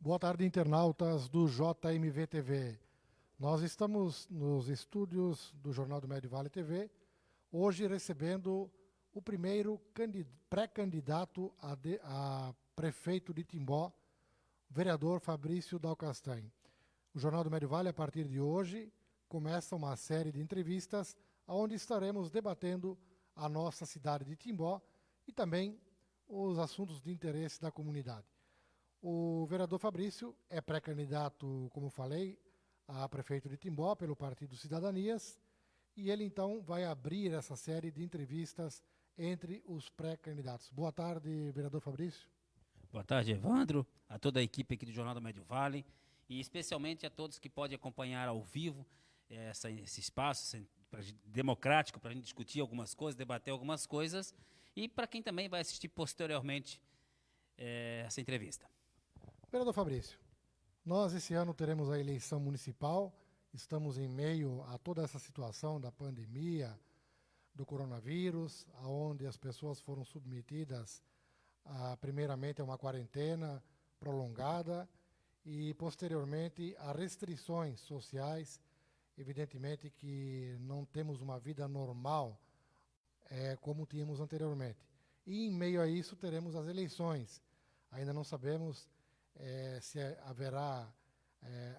Boa tarde, internautas do JMV-TV. Nós estamos nos estúdios do Jornal do Médio Vale TV, hoje recebendo o primeiro pré-candidato a prefeito de Timbó, o vereador Fabrício Dal Castanho. O Jornal do Médio Vale, a partir de hoje, começa uma série de entrevistas onde estaremos debatendo a nossa cidade de Timbó e também os assuntos de interesse da comunidade. O vereador Fabrício é pré-candidato, como falei, a prefeito de Timbó pelo Partido Cidadanias e ele então vai abrir essa série de entrevistas entre os pré-candidatos. Boa tarde, vereador Fabrício. Boa tarde, Evandro, a toda a equipe aqui do Jornal do Médio Vale e especialmente a todos que podem acompanhar ao vivo esse espaço democrático para a gente discutir algumas coisas, debater algumas coisas e para quem também vai assistir posteriormente essa entrevista. Vereador Fabrício, nós esse ano teremos a eleição municipal, estamos em meio a toda essa situação da pandemia, do coronavírus, onde as pessoas foram submetidas primeiramente a uma quarentena prolongada e posteriormente a restrições sociais. Evidentemente que não temos uma vida normal como tínhamos anteriormente. E em meio a isso teremos as eleições. Ainda não sabemos se haverá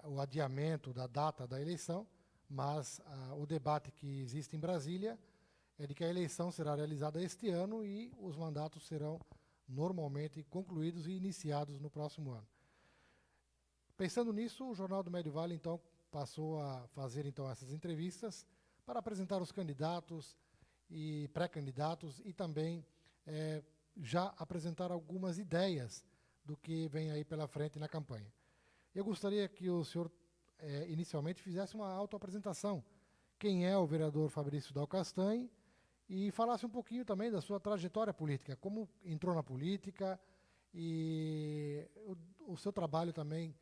o adiamento da data da eleição, mas o debate que existe em Brasília é de que a eleição será realizada este ano e os mandatos serão normalmente concluídos e iniciados no próximo ano. Pensando nisso, o Jornal do Médio Vale então passou a fazer então essas entrevistas para apresentar os candidatos e pré-candidatos e também já apresentar algumas ideias do que vem aí pela frente na campanha. Eu gostaria que o senhor inicialmente fizesse uma autoapresentação. Quem é o vereador Fabrício Dal Castanho e falasse um pouquinho também da sua trajetória política, como entrou na política e o seu trabalho também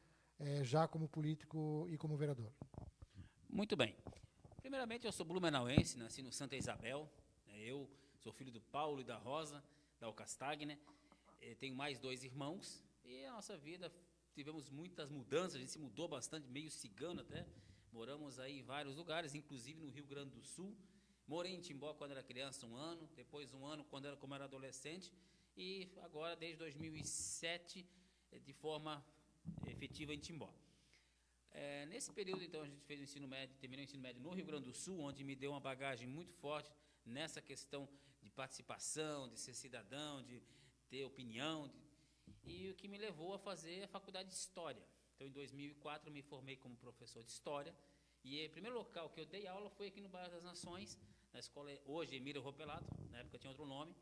já como político e como vereador. Muito bem. Primeiramente, eu sou blumenauense, nasci no Santa Isabel. Eu sou filho do Paulo e da Rosa Dal Castanho. Tenho mais 2 irmãos e a nossa vida tivemos muitas mudanças, a gente se mudou bastante, meio cigano até, moramos aí em vários lugares, inclusive no Rio Grande do Sul, morei em Timbó quando era criança 1 ano, depois 1 ano como era adolescente e agora desde 2007 de forma efetiva em Timbó. Nesse período então a gente fez o ensino médio, terminou o ensino médio no Rio Grande do Sul, onde me deu uma bagagem muito forte nessa questão de participação, de ser cidadão, de ter opinião, e o que me levou a fazer a faculdade de História. Então, em 2004, eu me formei como professor de História, e o primeiro local que eu dei aula foi aqui no Bairro das Nações, na escola, hoje, Emílio Ropelato, na época tinha outro nome,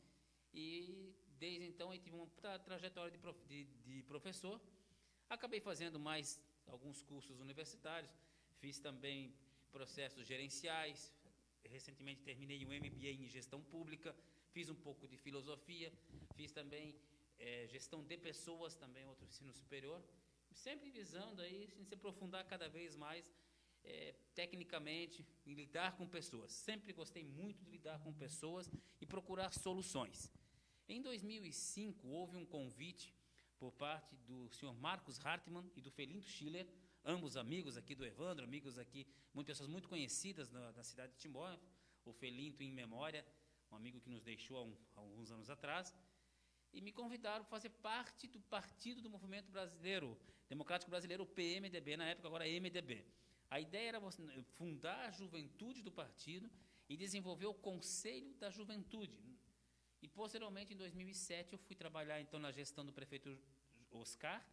e desde então eu tive uma trajetória de professor, acabei fazendo mais alguns cursos universitários, fiz também processos gerenciais, recentemente terminei um MBA em Gestão Pública, fiz um pouco de filosofia, fiz também gestão de pessoas, também outro ensino superior, sempre visando aí se aprofundar cada vez mais tecnicamente em lidar com pessoas. Sempre gostei muito de lidar com pessoas e procurar soluções. Em 2005, houve um convite por parte do senhor Marcos Hartmann e do Felinto Schiller, ambos amigos aqui do Evandro, amigos aqui, muitas pessoas muito conhecidas na cidade de Timbó, o Felinto em memória, um amigo que nos deixou há alguns anos atrás, e me convidaram para fazer parte do Partido do Movimento Brasileiro, Democrático Brasileiro, o PMDB, na época agora MDB. A ideia era fundar a juventude do partido e desenvolver o Conselho da Juventude. E, posteriormente, em 2007, eu fui trabalhar, então, na gestão do prefeito Oscar,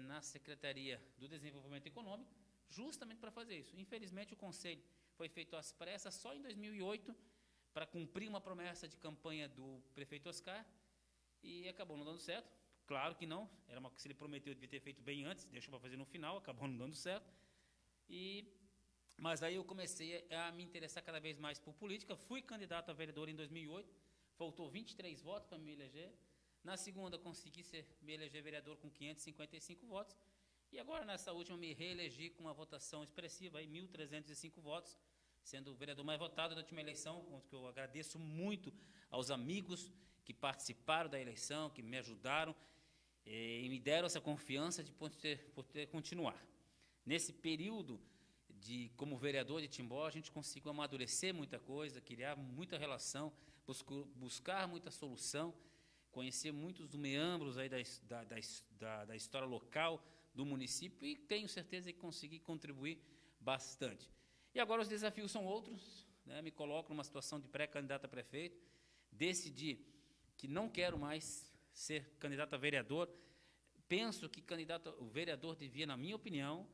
na Secretaria do Desenvolvimento Econômico, justamente para fazer isso. Infelizmente, o Conselho foi feito às pressas só em 2008, para cumprir uma promessa de campanha do prefeito Oscar, e acabou não dando certo. Claro que não, era uma coisa que ele prometeu, devia ter feito bem antes, deixou para fazer no final, acabou não dando certo. Mas aí eu comecei a me interessar cada vez mais por política, fui candidato a vereador em 2008, faltou 23 votos para me eleger. Na segunda consegui me eleger vereador com 555 votos, e agora nessa última me reelegi com uma votação expressiva, aí 1.305 votos, sendo o vereador mais votado da última eleição, que eu agradeço muito aos amigos que participaram da eleição, que me ajudaram, e me deram essa confiança de poder continuar. Nesse período, como vereador de Timbó, a gente conseguiu amadurecer muita coisa, criar muita relação, buscar muita solução, conhecer muitos dos meandros aí da história local do município e tenho certeza que consegui contribuir bastante. E agora os desafios são outros, né? Me coloco numa situação de pré-candidato a prefeito, decidi que não quero mais ser candidato a vereador, penso que o vereador devia, na minha opinião,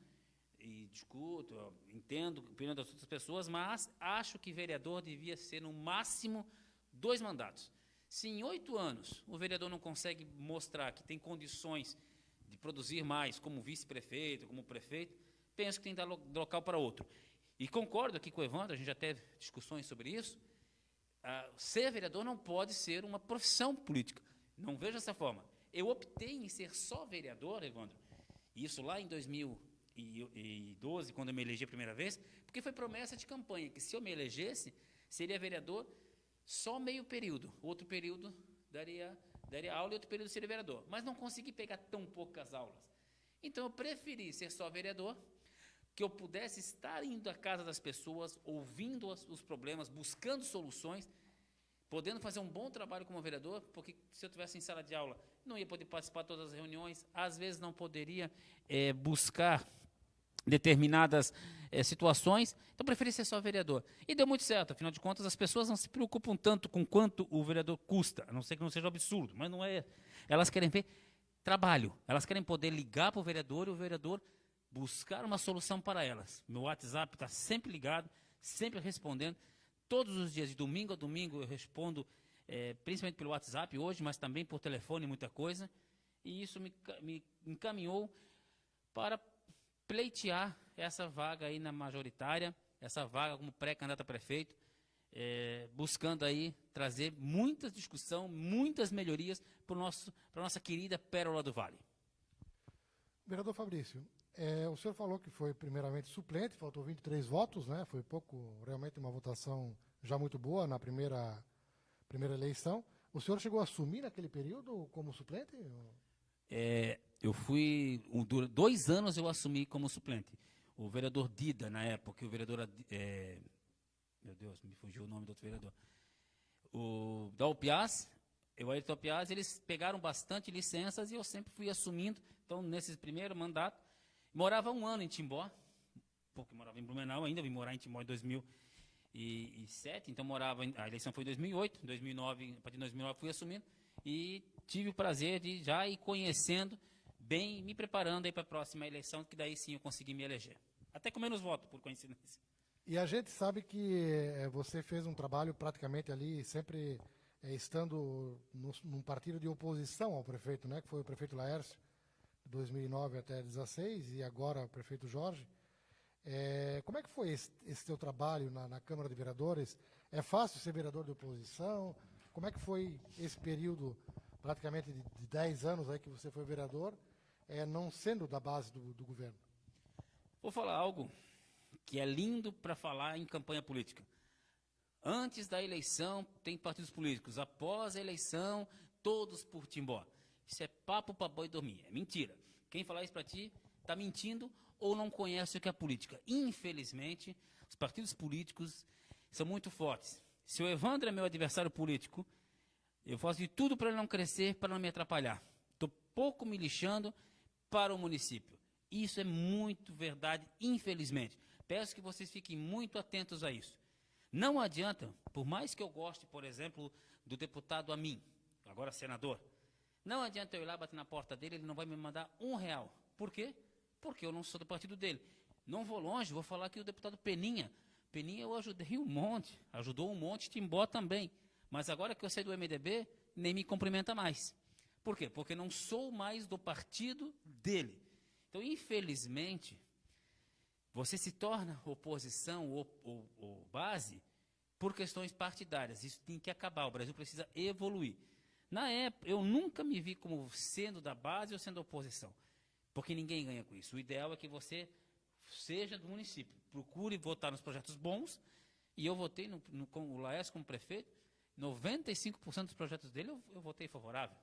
e discuto, entendo a opinião das outras pessoas, mas acho que vereador devia ser no máximo 2 mandatos. Se em 8 anos o vereador não consegue mostrar que tem condições de produzir mais como vice-prefeito, como prefeito, penso que tem que dar local para outro. E concordo aqui com o Evandro, a gente já teve discussões sobre isso, ser vereador não pode ser uma profissão política, não vejo dessa forma. Eu optei em ser só vereador, Evandro, isso lá em 2012, quando eu me elegi a primeira vez, porque foi promessa de campanha, que se eu me elegesse, seria vereador só meio período, outro período daria aula e outro período seria vereador, mas não consegui pegar tão poucas aulas. Então eu preferi ser só vereador, que eu pudesse estar indo à casa das pessoas, ouvindo os problemas, buscando soluções, podendo fazer um bom trabalho como vereador, porque se eu estivesse em sala de aula, não ia poder participar de todas as reuniões, às vezes não poderia buscar determinadas situações, então preferi ser só vereador. E deu muito certo, afinal de contas, as pessoas não se preocupam tanto com quanto o vereador custa, a não ser que não seja um absurdo, mas não é. Elas querem ver trabalho, elas querem poder ligar para o vereador e o vereador buscar uma solução para elas. Meu WhatsApp está sempre ligado, sempre respondendo, todos os dias, de domingo a domingo, eu respondo, principalmente pelo WhatsApp hoje, mas também por telefone, muita coisa, e isso me encaminhou para pleitear essa vaga aí na majoritária, essa vaga como pré-candidato a prefeito, buscando aí trazer muita discussão, muitas melhorias para a nossa querida Pérola do Vale. Vereador Fabrício, o senhor falou que foi primeiramente suplente, faltou 23 votos, né? Foi pouco, realmente uma votação já muito boa na primeira eleição. O senhor chegou a assumir naquele período como suplente? Eu fui, 2 anos eu assumi como suplente. O vereador Dida, na época, o vereador, meu Deus, me fugiu o nome do outro vereador. O Dalpiaz, o Ayrton Dalpiaz, eles pegaram bastante licenças e eu sempre fui assumindo. Então, nesse primeiro mandato, morava 1 ano em Timbó, porque morava em Blumenau ainda, vim morar em Timbó em 2007, então a eleição foi em 2008, 2009, a partir de 2009 fui assumindo e tive o prazer de já ir conhecendo bem, me preparando aí para a próxima eleição, que daí sim eu consegui me eleger. Até com menos votos, por coincidência. E a gente sabe que você fez um trabalho praticamente ali, sempre estando num partido de oposição ao prefeito, né? Que foi o prefeito Laércio, de 2009 até 2016, e agora o prefeito Jorge. Como é que foi esse teu trabalho na Câmara de Vereadores? É fácil ser vereador de oposição? Como é que foi esse período, praticamente de 10 anos aí que você foi vereador, não sendo da base do governo? Vou falar algo que é lindo para falar em campanha política. Antes da eleição, tem partidos políticos. Após a eleição, todos por Timbó. Isso é papo para boi dormir. É mentira. Quem falar isso para ti está mentindo ou não conhece o que é política. Infelizmente, os partidos políticos são muito fortes. Se o Evandro é meu adversário político, eu faço de tudo para ele não crescer, para não me atrapalhar. Estou pouco me lixando para o município. Isso é muito verdade, infelizmente. Peço que vocês fiquem muito atentos a isso. Não adianta, por mais que eu goste, por exemplo, do deputado Amin, agora senador, não adianta eu ir lá bater na porta dele, ele não vai me mandar R$1. Por quê? Porque eu não sou do partido dele. Não vou longe, vou falar aqui o deputado Peninha. Peninha eu ajudei um monte, ajudou um monte, Timbó também. Mas agora que eu saí do MDB, nem me cumprimenta mais. Por quê? Porque não sou mais do partido dele. Então, infelizmente, você se torna oposição ou base por questões partidárias. Isso tem que acabar, o Brasil precisa evoluir. Na época, eu nunca me vi como sendo da base ou sendo oposição, porque ninguém ganha com isso. O ideal é que você seja do município, procure votar nos projetos bons, e eu votei com o Laércio como prefeito, 95% dos projetos dele eu votei favorável.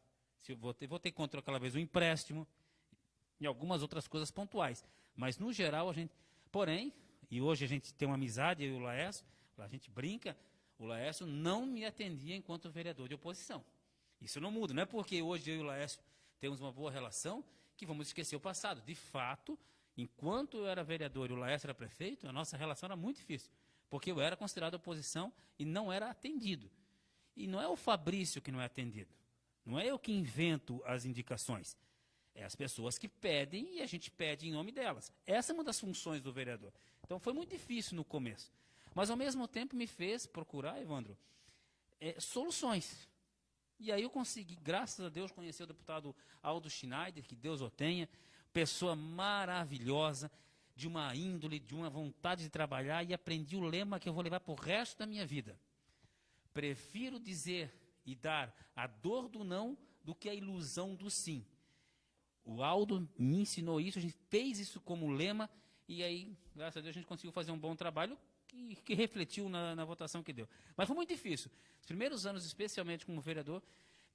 Se eu vou ter que encontrar aquela vez um empréstimo e algumas outras coisas pontuais. Mas, no geral, a gente... Porém, e hoje a gente tem uma amizade, eu e o Laércio, a gente brinca, o Laércio não me atendia enquanto vereador de oposição. Isso não muda, não é porque hoje eu e o Laércio temos uma boa relação que vamos esquecer o passado. De fato, enquanto eu era vereador e o Laércio era prefeito, a nossa relação era muito difícil, porque eu era considerado oposição e não era atendido. E não é o Fabrício que não é atendido, não é eu que invento as indicações, é as pessoas que pedem e a gente pede em nome delas. Essa é uma das funções do vereador. Então foi muito difícil no começo, mas ao mesmo tempo me fez procurar, Evandro, soluções. E aí eu consegui, graças a Deus, conhecer o deputado Aldo Schneider, que Deus o tenha, pessoa maravilhosa, de uma índole, de uma vontade de trabalhar, e aprendi o lema que eu vou levar para o resto da minha vida. Prefiro dizer e dar a dor do não do que a ilusão do sim. O Aldo me ensinou isso, a gente fez isso como lema, e aí, graças a Deus, a gente conseguiu fazer um bom trabalho que refletiu na votação que deu. Mas foi muito difícil. Os primeiros anos, especialmente como vereador,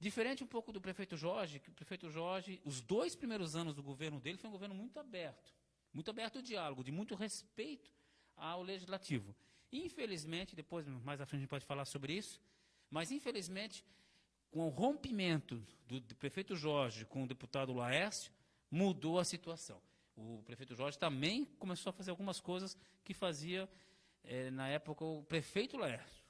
diferente um pouco do prefeito Jorge, que o prefeito Jorge, os 2 primeiros anos do governo dele, foi um governo muito aberto ao diálogo, de muito respeito ao legislativo. Infelizmente, depois, mais à frente, a gente pode falar sobre isso, mas, infelizmente, com o rompimento do prefeito Jorge com o deputado Laércio, mudou a situação. O prefeito Jorge também começou a fazer algumas coisas que fazia, na época, o prefeito Laércio.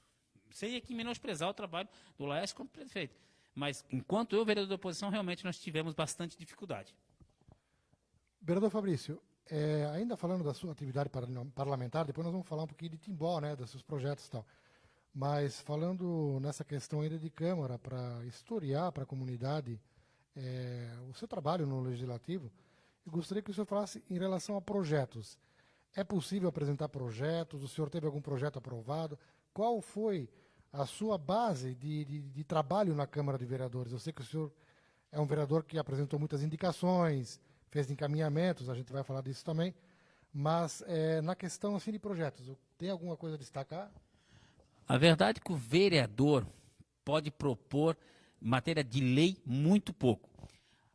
Sem aqui menosprezar o trabalho do Laércio como prefeito, mas, enquanto eu, vereador da oposição, realmente nós tivemos bastante dificuldade. Vereador Fabrício, ainda falando da sua atividade parlamentar, depois nós vamos falar um pouquinho de Timbó, né, dos seus projetos e tal. Mas falando nessa questão ainda de Câmara, para historiar para a comunidade o seu trabalho no Legislativo, eu gostaria que o senhor falasse em relação a projetos. É possível apresentar projetos? O senhor teve algum projeto aprovado? Qual foi a sua base de trabalho na Câmara de Vereadores? Eu sei que o senhor é um vereador que apresentou muitas indicações, fez encaminhamentos, a gente vai falar disso também, mas na questão assim, de projetos, tem alguma coisa a destacar? A verdade é que o vereador pode propor matéria de lei muito pouco.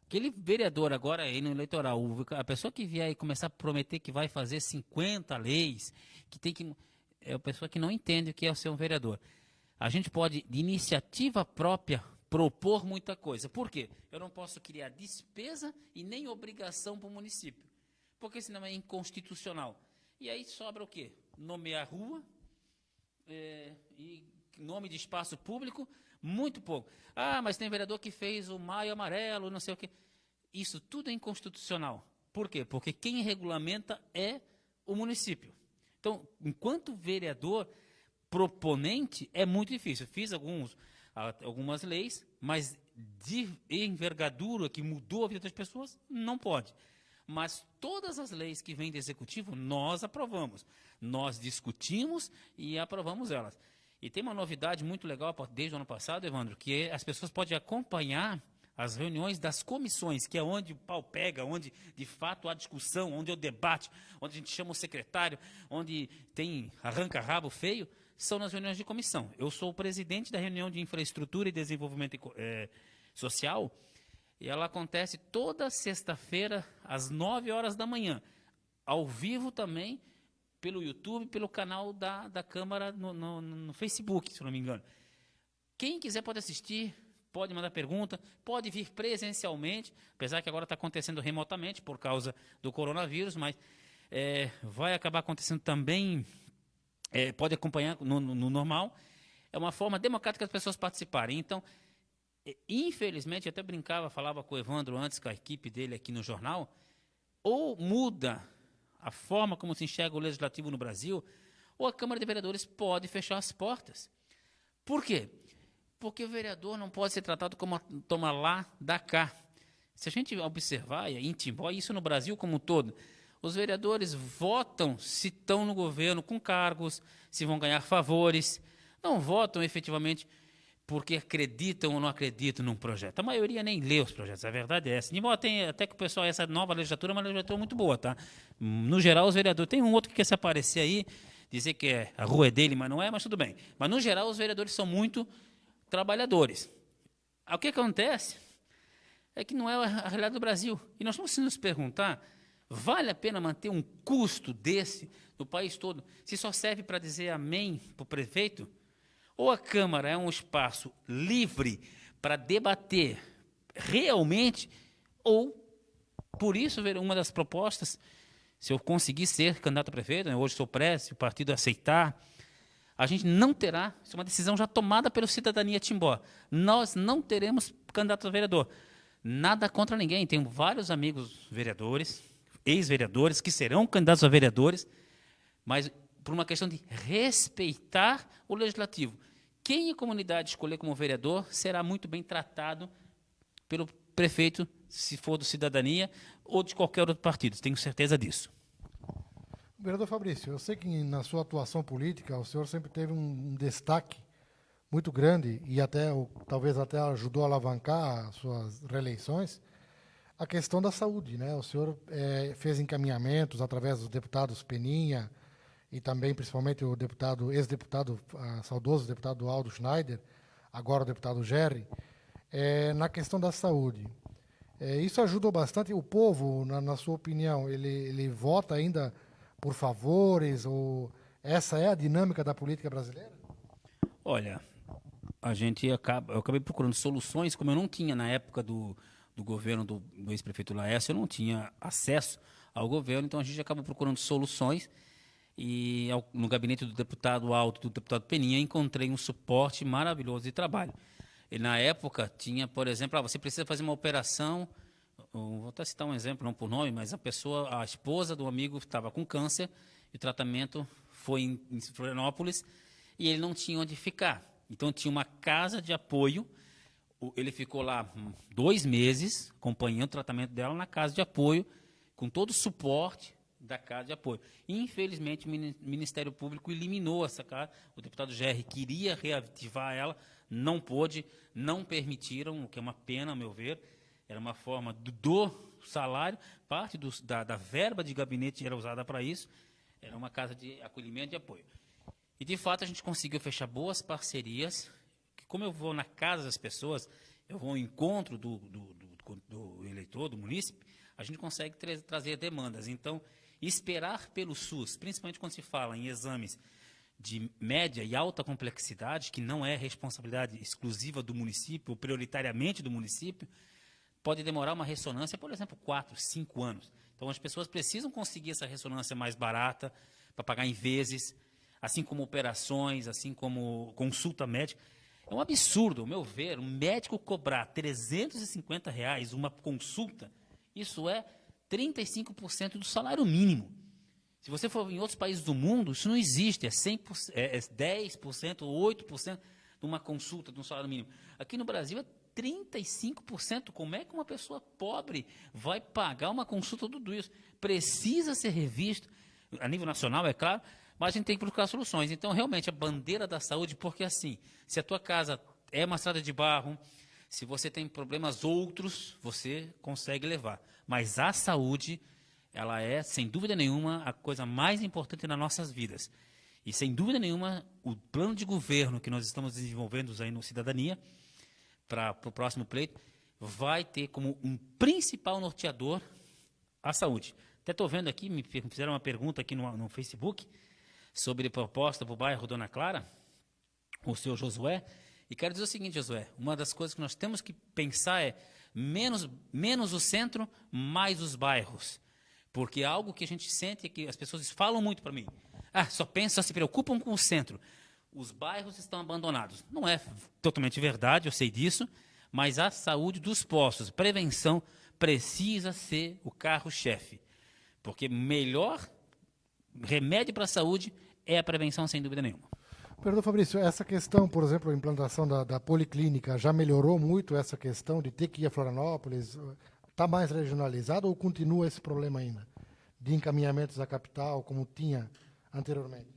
Aquele vereador agora aí no eleitoral, a pessoa que vier e começar a prometer que vai fazer 50 leis, que tem que... é a pessoa que não entende o que é ser um vereador. A gente pode, de iniciativa própria, propor muita coisa. Por quê? Eu não posso criar despesa e nem obrigação para o município, porque senão é inconstitucional. E aí sobra o quê? Nomear rua, e nome de espaço público, muito pouco. Ah, mas tem vereador que fez o Maio Amarelo, não sei o quê. Isso tudo é inconstitucional. Por quê? Porque quem regulamenta é o município. Então, enquanto vereador proponente, é muito difícil. Fiz algumas leis, mas de envergadura que mudou a vida das pessoas, não pode. Mas todas as leis que vêm do Executivo, nós aprovamos. Nós discutimos e aprovamos elas. E tem uma novidade muito legal desde o ano passado, Evandro, que as pessoas podem acompanhar as reuniões das comissões, que é onde o pau pega, onde de fato há discussão, onde é o debate, onde a gente chama o secretário, onde tem arranca-rabo feio, são nas reuniões de comissão. Eu sou o presidente da reunião de infraestrutura e desenvolvimento social, e ela acontece toda sexta-feira, às 9 horas da manhã, ao vivo também, pelo YouTube, pelo canal da Câmara no Facebook, se não me engano. Quem quiser pode assistir, pode mandar pergunta, pode vir presencialmente, apesar que agora está acontecendo remotamente por causa do coronavírus, mas vai acabar acontecendo também, pode acompanhar no normal. É uma forma democrática das pessoas participarem. Então, infelizmente, eu até brincava, falava com o Evandro antes, com a equipe dele aqui no jornal, ou muda a forma como se enxerga o Legislativo no Brasil, ou a Câmara de Vereadores pode fechar as portas. Por quê? Porque o vereador não pode ser tratado como toma lá, dá cá. Se a gente observar, em Timbó, isso no Brasil como um todo, os vereadores votam se estão no governo com cargos, se vão ganhar favores, não votam efetivamente porque acreditam ou não acreditam num projeto. A maioria nem lê os projetos, a verdade é essa. Embora tenha até que o pessoal, essa nova legislatura é uma legislatura muito boa, tá? No geral, os vereadores, tem um outro que quer se aparecer aí, dizer que a rua é dele, mas não é, mas tudo bem. Mas, no geral, os vereadores são muito trabalhadores. O que acontece? é que não é a realidade do Brasil. E nós vamos nos perguntar, vale a pena manter um custo desse no país todo, se só serve para dizer amém para o prefeito? Ou a Câmara é um espaço livre para debater realmente, ou, por isso, uma das propostas, se eu conseguir ser candidato a prefeito, né, hoje sou pré, se o partido aceitar, a gente não terá, isso é uma decisão já tomada pelo Cidadania Timbó, nós não teremos candidato a vereador. Nada contra ninguém, tenho vários amigos vereadores, ex-vereadores, que serão candidatos a vereadores, mas por uma questão de respeitar o legislativo. Quem a comunidade escolher como vereador será muito bem tratado pelo prefeito, se for do Cidadania ou de qualquer outro partido, tenho certeza disso. Vereador Fabrício, eu sei que na sua atuação política o senhor sempre teve um destaque muito grande e talvez até ajudou a alavancar as suas reeleições, a questão da saúde, né? O senhor fez encaminhamentos através dos deputados Peninha e também, principalmente, o ex-deputado, saudoso deputado Aldo Schneider, agora o deputado Gerry, na questão da saúde. Isso ajudou bastante o povo, na sua opinião, ele vota ainda por favores, ou essa é a dinâmica da política brasileira? Olha, eu acabei procurando soluções, como eu não tinha na época do governo do ex-prefeito Laércio, eu não tinha acesso ao governo, então a gente acabou procurando soluções e no gabinete do deputado Aldo, do deputado Peninha, encontrei um suporte maravilhoso de trabalho. E na época tinha, por exemplo, você precisa fazer uma operação, vou até citar um exemplo, não por nome, mas a esposa do amigo estava com câncer, e o tratamento foi em Florianópolis, e ele não tinha onde ficar. Então tinha uma casa de apoio, ele ficou lá 2 meses, acompanhando o tratamento dela na casa de apoio, com todo o suporte da casa de apoio. Infelizmente, o Ministério Público eliminou essa casa, o deputado Gerry queria reativar ela, não pôde, não permitiram, o que é uma pena, a meu ver, era uma forma do salário, parte da verba de gabinete era usada para isso, era uma casa de acolhimento e apoio. E, de fato, a gente conseguiu fechar boas parcerias, que como eu vou na casa das pessoas, eu vou ao encontro do eleitor, do munícipe, a gente consegue trazer demandas. Então, esperar pelo SUS, principalmente quando se fala em exames de média e alta complexidade, que não é responsabilidade exclusiva do município, ou prioritariamente do município, pode demorar uma ressonância, por exemplo, 4, 5 anos. Então, as pessoas precisam conseguir essa ressonância mais barata, para pagar em vezes, assim como operações, assim como consulta médica. É um absurdo, ao meu ver, um médico cobrar R$350 uma consulta, isso é 35% do salário mínimo. Se você for em outros países do mundo, isso não existe, é 100%, é 10% ou 8% de uma consulta, de um salário mínimo. Aqui no Brasil é 35%. Como é que uma pessoa pobre vai pagar uma consulta tudo isso? Precisa ser revisto, a nível nacional, é claro, mas a gente tem que procurar soluções. Então, realmente, a bandeira da saúde, porque assim, se a tua casa é uma estrada de barro, se você tem problemas outros, você consegue levar. Mas a saúde, ela é, sem dúvida nenhuma, a coisa mais importante nas nossas vidas. E, sem dúvida nenhuma, o plano de governo que nós estamos desenvolvendo aí no Cidadania, para o próximo pleito, vai ter como um principal norteador a saúde. Até estou vendo aqui, me fizeram uma pergunta aqui no Facebook, sobre proposta para o bairro Dona Clara, o senhor Josué, e quero dizer o seguinte, Josué, uma das coisas que nós temos que pensar é menos o centro, mais os bairros, porque algo que a gente sente é que as pessoas falam muito para mim, só se preocupam com o centro, os bairros estão abandonados. Não é totalmente verdade, eu sei disso, mas a saúde dos postos, prevenção, precisa ser o carro-chefe, porque melhor remédio para a saúde é a prevenção, sem dúvida nenhuma. Vereador Fabrício, essa questão, por exemplo, a implantação da policlínica, já melhorou muito essa questão de ter que ir a Florianópolis? Está mais regionalizado ou continua esse problema ainda? De encaminhamentos à capital, como tinha anteriormente?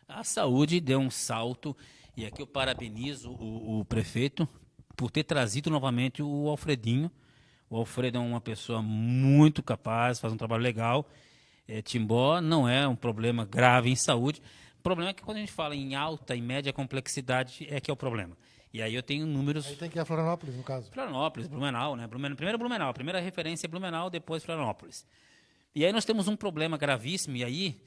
A saúde deu um salto, e aqui eu parabenizo o prefeito por ter trazido novamente o Alfredinho. O Alfredo é uma pessoa muito capaz, faz um trabalho legal. Timbó não é um problema grave em saúde. O problema é que quando a gente fala em alta e média complexidade é que é o problema. E aí eu tenho números... Aí tem que ir a Florianópolis, no caso. Florianópolis, Blumenau, né? Primeiro Blumenau, a primeira referência é Blumenau, depois Florianópolis. E aí nós temos um problema gravíssimo, e aí,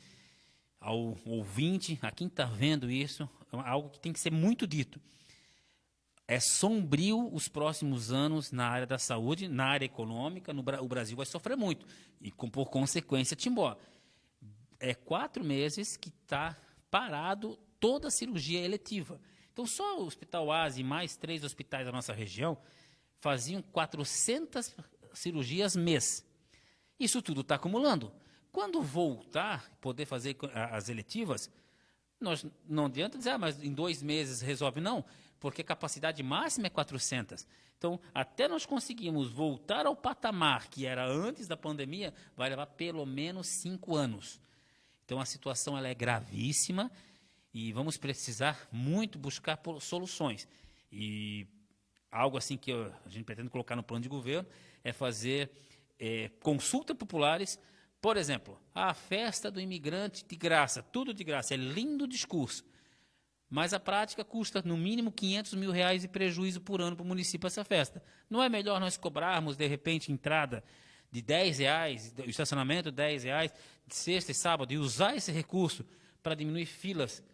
ao ouvinte, a quem está vendo isso, é algo que tem que ser muito dito. É sombrio os próximos anos na área da saúde, na área econômica, o Brasil vai sofrer muito. E, por consequência, Timbó. É 4 meses que está parado toda a cirurgia eletiva. Então, só o Hospital Asi e mais 3 hospitais da nossa região faziam 400 cirurgias mês. Isso tudo está acumulando. Quando voltar, poder fazer as eletivas, nós, não adianta dizer, mas em 2 meses resolve. Não, porque a capacidade máxima é 400. Então, até nós conseguirmos voltar ao patamar que era antes da pandemia, vai levar pelo menos 5 anos. Então, a situação ela é gravíssima e vamos precisar muito buscar soluções. E algo assim que a gente pretende colocar no plano de governo é fazer consultas populares. Por exemplo, a festa do imigrante de graça, tudo de graça, é lindo o discurso, mas a prática custa no mínimo R$500 mil de prejuízo por ano para o município essa festa. Não é melhor nós cobrarmos, de repente, entrada de R$10, o estacionamento R$10, de sexta e sábado, e usar esse recurso para diminuir filas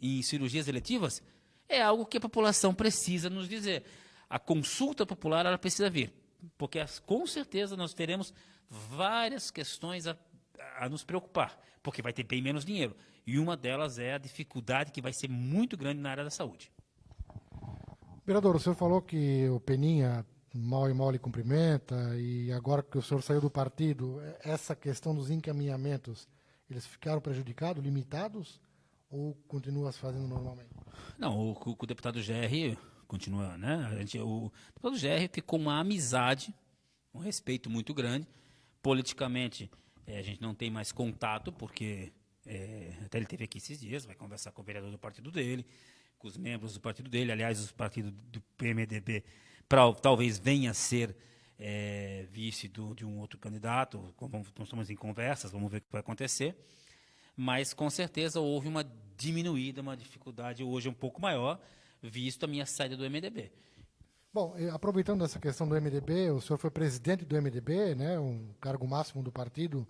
em cirurgias eletivas? É algo que a população precisa nos dizer. A consulta popular ela precisa vir, porque com certeza nós teremos várias questões a nos preocupar, porque vai ter bem menos dinheiro. E uma delas é a dificuldade que vai ser muito grande na área da saúde. Vereador, o senhor falou que o Peninha mal e mal lhe cumprimenta, e agora que o senhor saiu do partido, essa questão dos encaminhamentos, eles ficaram prejudicados, limitados, ou continua se fazendo normalmente? Não, o deputado GR continua, né? O deputado GR ficou uma amizade, um respeito muito grande. Politicamente, a gente não tem mais contato, porque até ele esteve aqui esses dias, vai conversar com o vereador do partido dele, com os membros do partido dele, aliás, o partido do PMDB, talvez venha a ser vice de um outro candidato. Nós estamos em conversas, vamos ver o que vai acontecer, mas com certeza houve uma diminuída, uma dificuldade hoje um pouco maior, visto a minha saída do MDB. Bom, aproveitando essa questão do MDB, o senhor foi presidente do MDB, né, um cargo máximo do partido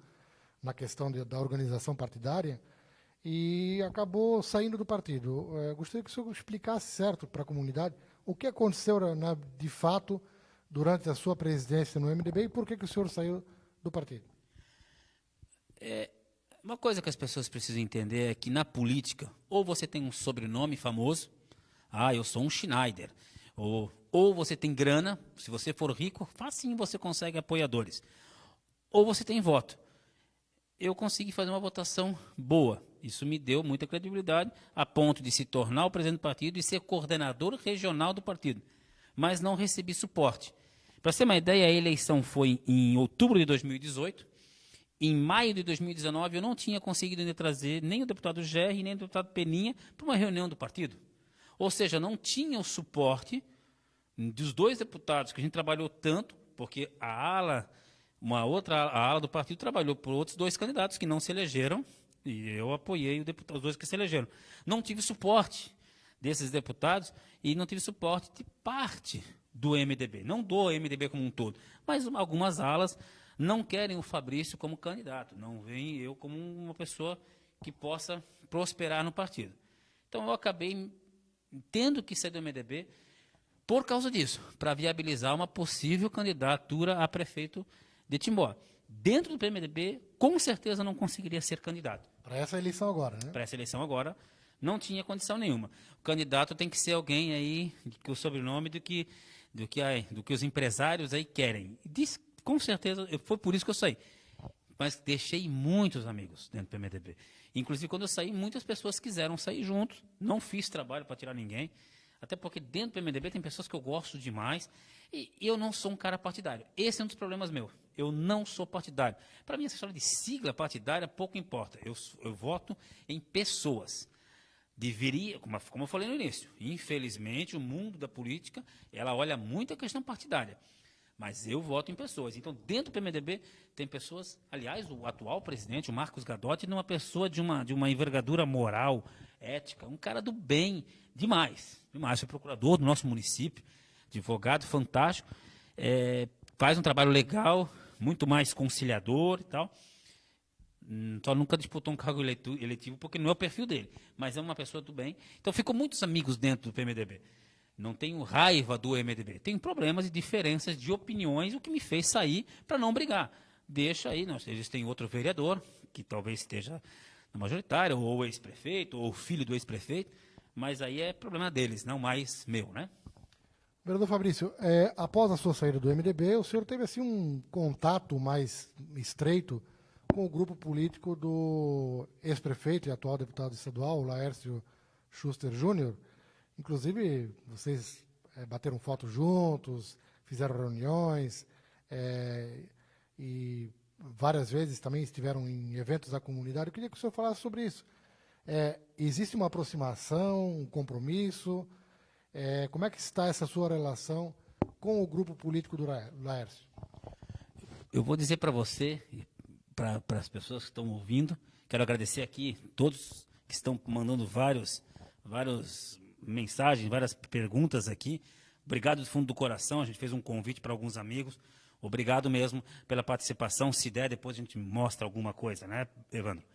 na questão da organização partidária, e acabou saindo do partido. Gostaria que o senhor explicasse certo para a comunidade o que aconteceu, de fato, durante a sua presidência no MDB e por que o senhor saiu do partido. Uma coisa que as pessoas precisam entender é que na política, ou você tem um sobrenome famoso, eu sou um Schneider, ou você tem grana, se você for rico, facinho você consegue apoiadores, ou você tem voto. Eu consegui fazer uma votação boa, isso me deu muita credibilidade, a ponto de se tornar o presidente do partido e ser coordenador regional do partido, mas não recebi suporte. Para ser uma ideia, a eleição foi em outubro de 2018, em maio de 2019 eu não tinha conseguido ainda trazer nem o deputado GR, nem o deputado Peninha para uma reunião do partido. Ou seja, não tinha o suporte dos 2 deputados que a gente trabalhou tanto, porque a ala do partido trabalhou por outros 2 candidatos que não se elegeram, e eu apoiei os 2 que se elegeram. Não tive suporte desses deputados e não tive suporte de parte do MDB, não do MDB como um todo, mas algumas alas não querem o Fabrício como candidato, não veem eu como uma pessoa que possa prosperar no partido. Então eu acabei tendo que sair do MDB por causa disso, para viabilizar uma possível candidatura a prefeito de Timbó. Dentro do PMDB, com certeza não conseguiria ser candidato. Para essa eleição agora, né? Para essa eleição agora, não tinha condição nenhuma. O candidato tem que ser alguém aí, com o sobrenome do que os empresários aí querem. Com certeza, foi por isso que eu saí. Mas deixei muitos amigos dentro do PMDB. Inclusive, quando eu saí, muitas pessoas quiseram sair juntos. Não fiz trabalho para tirar ninguém. Até porque dentro do PMDB tem pessoas que eu gosto demais. E eu não sou um cara partidário. Esse é um dos problemas meus. Eu não sou partidário. Para mim, essa história de sigla partidária pouco importa. Eu voto em pessoas. Deveria, como eu falei no início, infelizmente, o mundo da política, ela olha muito a questão partidária. Mas eu voto em pessoas. Então, dentro do PMDB, tem pessoas... Aliás, o atual presidente, o Marcos Gadotti, é uma pessoa de uma envergadura moral, ética, um cara do bem, demais. Demais. Foi procurador do nosso município, advogado fantástico, faz um trabalho legal, muito mais conciliador e tal. Só nunca disputou um cargo eletivo porque não é o perfil dele, mas é uma pessoa do bem. Então, ficou muitos amigos dentro do PMDB. Não tenho raiva do MDB. Tenho problemas e diferenças de opiniões, o que me fez sair para não brigar. Deixa aí, eles têm outro vereador, que talvez esteja na majoritária, ou ex-prefeito, ou filho do ex-prefeito, mas aí é problema deles, não mais meu, né? Vereador Fabrício, após a sua saída do MDB, o senhor teve assim um contato mais estreito com o grupo político do ex-prefeito e atual deputado estadual, Laércio Schuster Júnior. Inclusive, vocês bateram foto juntos, fizeram reuniões e várias vezes também estiveram em eventos da comunidade. Eu queria que o senhor falasse sobre isso. Existe uma aproximação, um compromisso? Como é que está essa sua relação com o grupo político do Laércio? Eu vou dizer para você, para as pessoas que estão ouvindo, quero agradecer aqui todos que estão mandando várias mensagens, várias perguntas aqui. Obrigado do fundo do coração, a gente fez um convite para alguns amigos. Obrigado mesmo pela participação. Se der, depois a gente mostra alguma coisa, né, Evandro?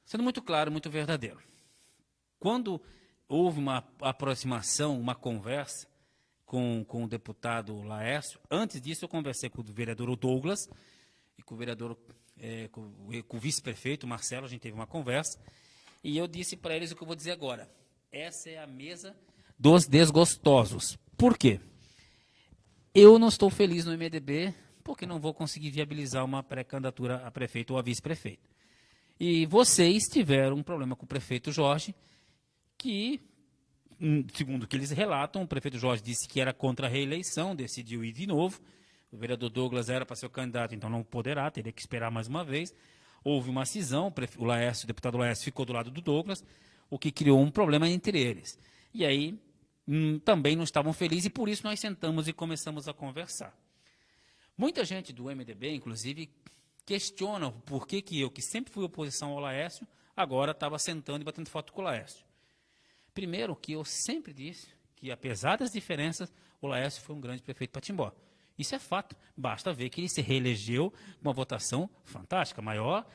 Sendo muito claro, muito verdadeiro. Quando houve uma aproximação, uma conversa com o deputado Laércio, antes disso eu conversei com o vereador Douglas e com o vereador, com o vice-prefeito Marcelo, a gente teve uma conversa, e eu disse para eles o que eu vou dizer agora. Essa é a mesa dos desgostosos. Por quê? Eu não estou feliz no MDB porque não vou conseguir viabilizar uma pré-candidatura a prefeito ou a vice-prefeito. E vocês tiveram um problema com o prefeito Jorge, que, segundo o que eles relatam, o prefeito Jorge disse que era contra a reeleição, decidiu ir de novo. O vereador Douglas era para ser o candidato, então não poderá, teria que esperar mais uma vez. Houve uma cisão, o deputado Laércio ficou do lado do Douglas, o que criou um problema entre eles. E aí também não estavam felizes e por isso nós sentamos e começamos a conversar. Muita gente do MDB, inclusive, questiona por que eu, que sempre fui oposição ao Laércio, agora estava sentando e batendo foto com o Laércio. Primeiro, que eu sempre disse que, apesar das diferenças, o Laércio foi um grande prefeito para Timbó. Isso é fato. Basta ver que ele se reelegeu com uma votação fantástica, maior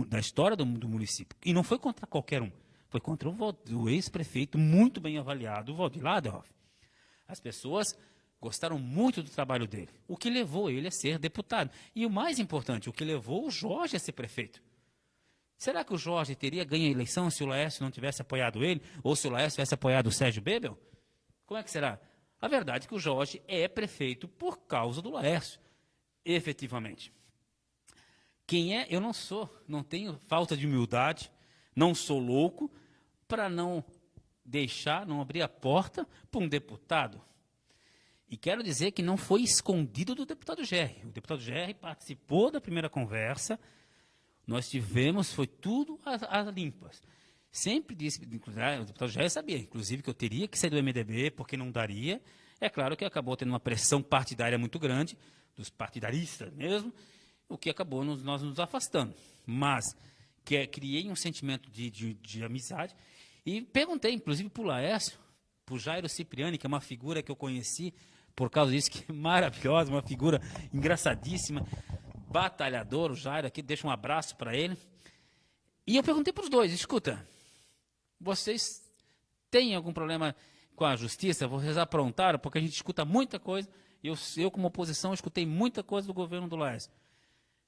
da história do município. E não foi contra qualquer um. Foi contra o ex-prefeito, muito bem avaliado, o Valdir Laderhoff. As pessoas gostaram muito do trabalho dele, o que levou ele a ser deputado. E o mais importante, o que levou o Jorge a ser prefeito. Será que o Jorge teria ganho a eleição se o Laércio não tivesse apoiado ele? Ou se o Laércio tivesse apoiado o Sérgio Bebel? Como é que será? A verdade é que o Jorge é prefeito por causa do Laércio, efetivamente. Quem é? Eu não sou, não tenho falta de humildade, não sou louco para não abrir a porta para um deputado. E quero dizer que não foi escondido do deputado Gerri. O deputado Gerri participou da primeira conversa, nós tivemos, foi tudo a limpas. Sempre disse, o deputado Gerri sabia, inclusive, que eu teria que sair do MDB, porque não daria. É claro que acabou tendo uma pressão partidária muito grande, dos partidaristas mesmo, o que acabou nós nos afastando. Mas criei um sentimento de amizade e perguntei, inclusive, para o Laércio, para o Jairo Cipriani, que é uma figura que eu conheci por causa disso, que é maravilhosa, uma figura engraçadíssima, batalhador, o Jairo aqui, deixa um abraço para ele. E eu perguntei para os dois, escuta, vocês têm algum problema com a justiça? Vocês aprontaram? Porque a gente escuta muita coisa, e eu como oposição, escutei muita coisa do governo do Laércio.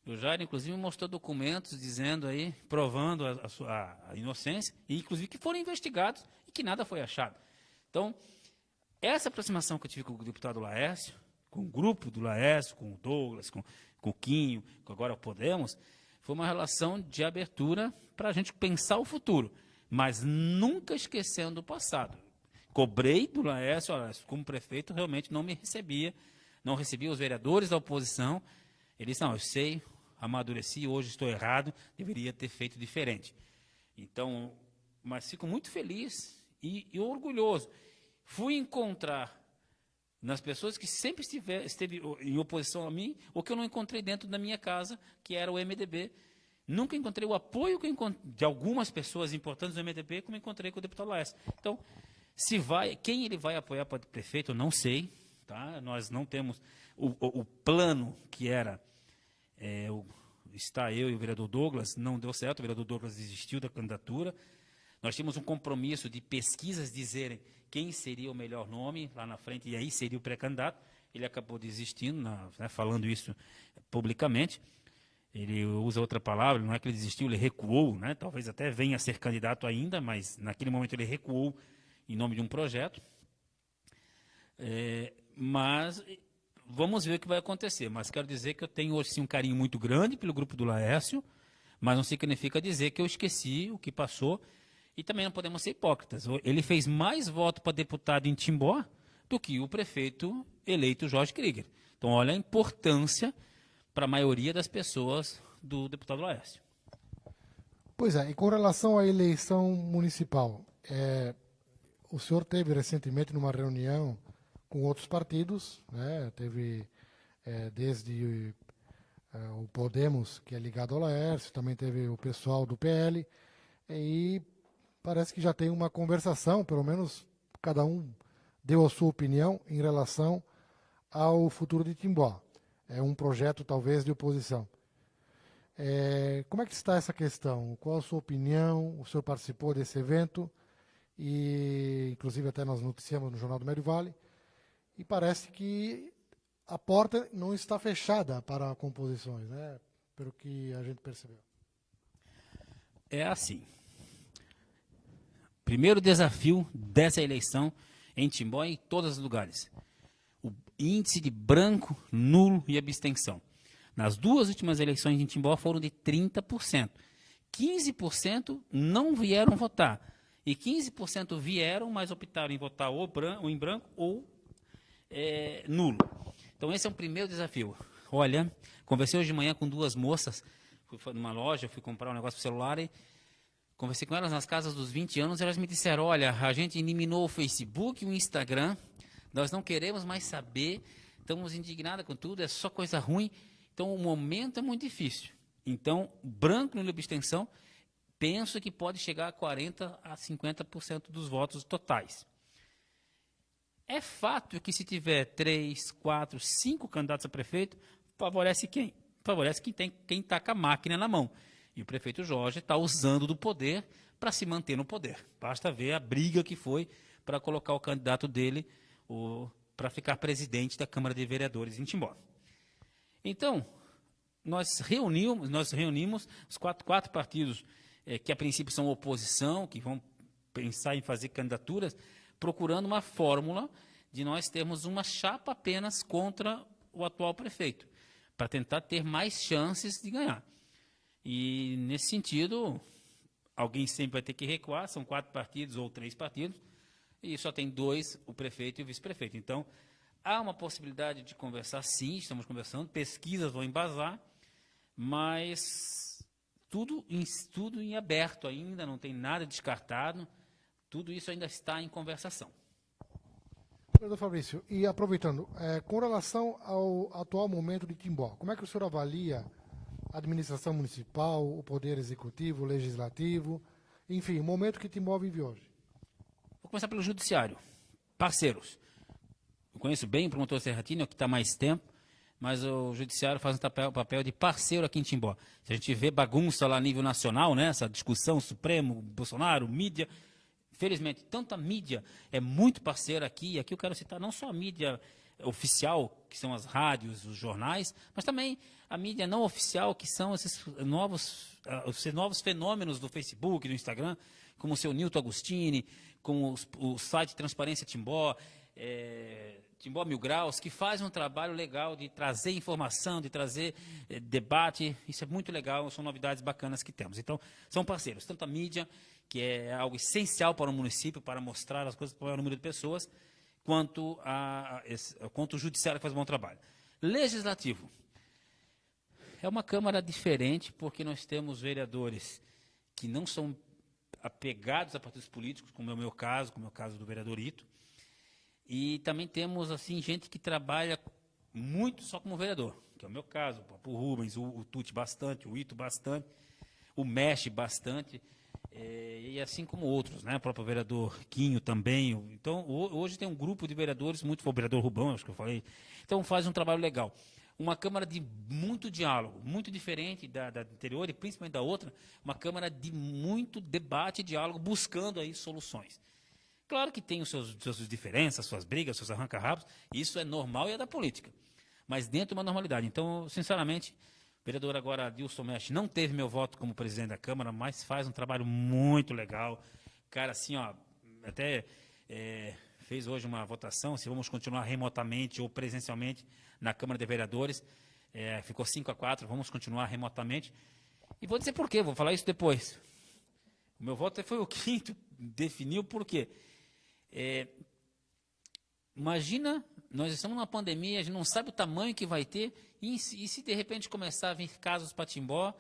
O Jair, inclusive, mostrou documentos dizendo aí, provando a inocência, e inclusive que foram investigados e que nada foi achado. Então, essa aproximação que eu tive com o deputado Laércio, com o grupo do Laércio, com o Douglas, com o Quinho, com agora o Podemos, foi uma relação de abertura para a gente pensar o futuro, mas nunca esquecendo o passado. Cobrei do Laércio, como prefeito, realmente não me recebia, não recebia os vereadores da oposição. Ele disse, não, eu sei, amadureci, hoje estou errado, deveria ter feito diferente. Então, mas fico muito feliz e orgulhoso. Fui encontrar nas pessoas que sempre esteve em oposição a mim, ou que eu não encontrei dentro da minha casa, que era o MDB. Nunca encontrei o apoio de algumas pessoas importantes do MDB, como encontrei com o deputado Laércio. Então, quem ele vai apoiar para prefeito, eu não sei. Tá? Nós não temos o plano que era, está eu e o vereador Douglas, não deu certo, o vereador Douglas desistiu da candidatura. Nós tínhamos um compromisso de pesquisas dizerem quem seria o melhor nome lá na frente, e aí seria o pré-candidato. Ele acabou desistindo, falando isso publicamente. Ele usa outra palavra, não é que ele desistiu, ele recuou, né? Talvez até venha a ser candidato ainda, mas naquele momento ele recuou em nome de um projeto. Mas vamos ver o que vai acontecer. Mas quero dizer que eu tenho hoje sim, um carinho muito grande pelo grupo do Laércio, mas não significa dizer que eu esqueci o que passou. E também não podemos ser hipócritas. Ele fez mais voto para deputado em Timbó do que o prefeito eleito Jorge Krieger. Então, olha a importância para a maioria das pessoas do deputado Laércio. Pois é, e com relação à eleição municipal, o senhor teve recentemente numa reunião com outros partidos, né? Teve desde o Podemos, que é ligado ao Laércio, também teve o pessoal do PL, e parece que já tem uma conversação, pelo menos cada um deu a sua opinião em relação ao futuro de Timbó. É um projeto, talvez, de oposição. Como é que está essa questão? Qual a sua opinião? O senhor participou desse evento, e inclusive até nós noticiamos no Jornal do Médio Vale, e parece que a porta não está fechada para composições, né? Pelo que a gente percebeu. É assim. Primeiro desafio dessa eleição em Timbó e em todos os lugares. O índice de branco, nulo e abstenção. Nas duas últimas eleições em Timbó foram de 30%. 15% não vieram votar. E 15% vieram, mas optaram em votar ou em branco ou nulo. Então esse é o primeiro desafio. Olha, conversei hoje de manhã com duas moças, fui numa loja, fui comprar um negócio para o celular e conversei com elas nas casas dos 20 anos, elas me disseram, olha, a gente eliminou o Facebook e o Instagram, nós não queremos mais saber, estamos indignadas com tudo, é só coisa ruim, então o momento é muito difícil. Então, branco no abstenção, penso que pode chegar a 40% a 50% dos votos totais. É fato que se tiver 3, 4, 5 candidatos a prefeito, favorece quem? Favorece quem está com a máquina na mão. E o prefeito Jorge está usando do poder para se manter no poder. Basta ver a briga que foi para colocar o candidato dele para ficar presidente da Câmara de Vereadores em Timbó. Então, nós reunimos os quatro partidos que a princípio são oposição, que vão pensar em fazer candidaturas, procurando uma fórmula de nós termos uma chapa apenas contra o atual prefeito, para tentar ter mais chances de ganhar. E, nesse sentido, alguém sempre vai ter que recuar, são 4 partidos ou 3 partidos, e só tem 2, o prefeito e o vice-prefeito. Então, há uma possibilidade de conversar, sim, estamos conversando, pesquisas vão embasar, mas tudo em aberto ainda, não tem nada descartado, tudo isso ainda está em conversação. Doutor Fabrício, e aproveitando, com relação ao atual momento de Timbó, como é que o senhor avalia a administração municipal, o poder executivo, o legislativo, enfim, o momento que Timbó vive hoje? Vou começar pelo judiciário. Parceiros. Eu conheço bem o promotor Serratini, é o que está mais tempo, mas o judiciário faz um papel de parceiro aqui em Timbó. Se a gente vê bagunça lá a nível nacional, né, essa discussão Supremo, Bolsonaro, mídia, felizmente, tanto a mídia é muito parceira aqui, e aqui eu quero citar não só a mídia oficial, que são as rádios, os jornais, mas também a mídia não oficial, que são esses novos fenômenos do Facebook, do Instagram, como o seu Nilton Agostini, como o site Transparência Timbó, Timbó Mil Graus, que fazem um trabalho legal de trazer informação, de trazer debate, isso é muito legal, são novidades bacanas que temos. Então, são parceiros, tanto a mídia, que é algo essencial para o município, para mostrar as coisas para o maior número de pessoas, quanto o judiciário que faz um bom trabalho. Legislativo. É uma Câmara diferente, porque nós temos vereadores que não são apegados a partidos políticos, como é o meu caso do vereador Ito, E também temos assim gente que trabalha muito só como vereador, que é o meu caso, o Rubens, o Tuti bastante, o Ito bastante, o Mexe bastante, e assim como outros, né? O próprio vereador Quinho também. Então, hoje tem um grupo de vereadores, muito, o vereador Rubão, acho que eu falei, então faz um trabalho legal. Uma Câmara de muito diálogo, muito diferente da anterior e principalmente da outra, uma Câmara de muito debate e diálogo, buscando aí soluções. Claro que tem os suas diferenças, suas brigas, seus arranca-rabos, isso é normal e é da política, mas dentro de uma normalidade. Então, sinceramente, o vereador agora, Adilson Mesh, não teve meu voto como presidente da Câmara, mas faz um trabalho muito legal. Cara, assim, ó, até fez hoje uma votação, se vamos continuar remotamente ou presencialmente na Câmara de Vereadores, ficou 5-4, vamos continuar remotamente. E vou dizer por quê, vou falar isso depois. O meu voto foi o quinto, definiu por quê. Imagina, nós estamos numa pandemia, a gente não sabe o tamanho que vai ter, e se de repente começar a vir casos para Timbó,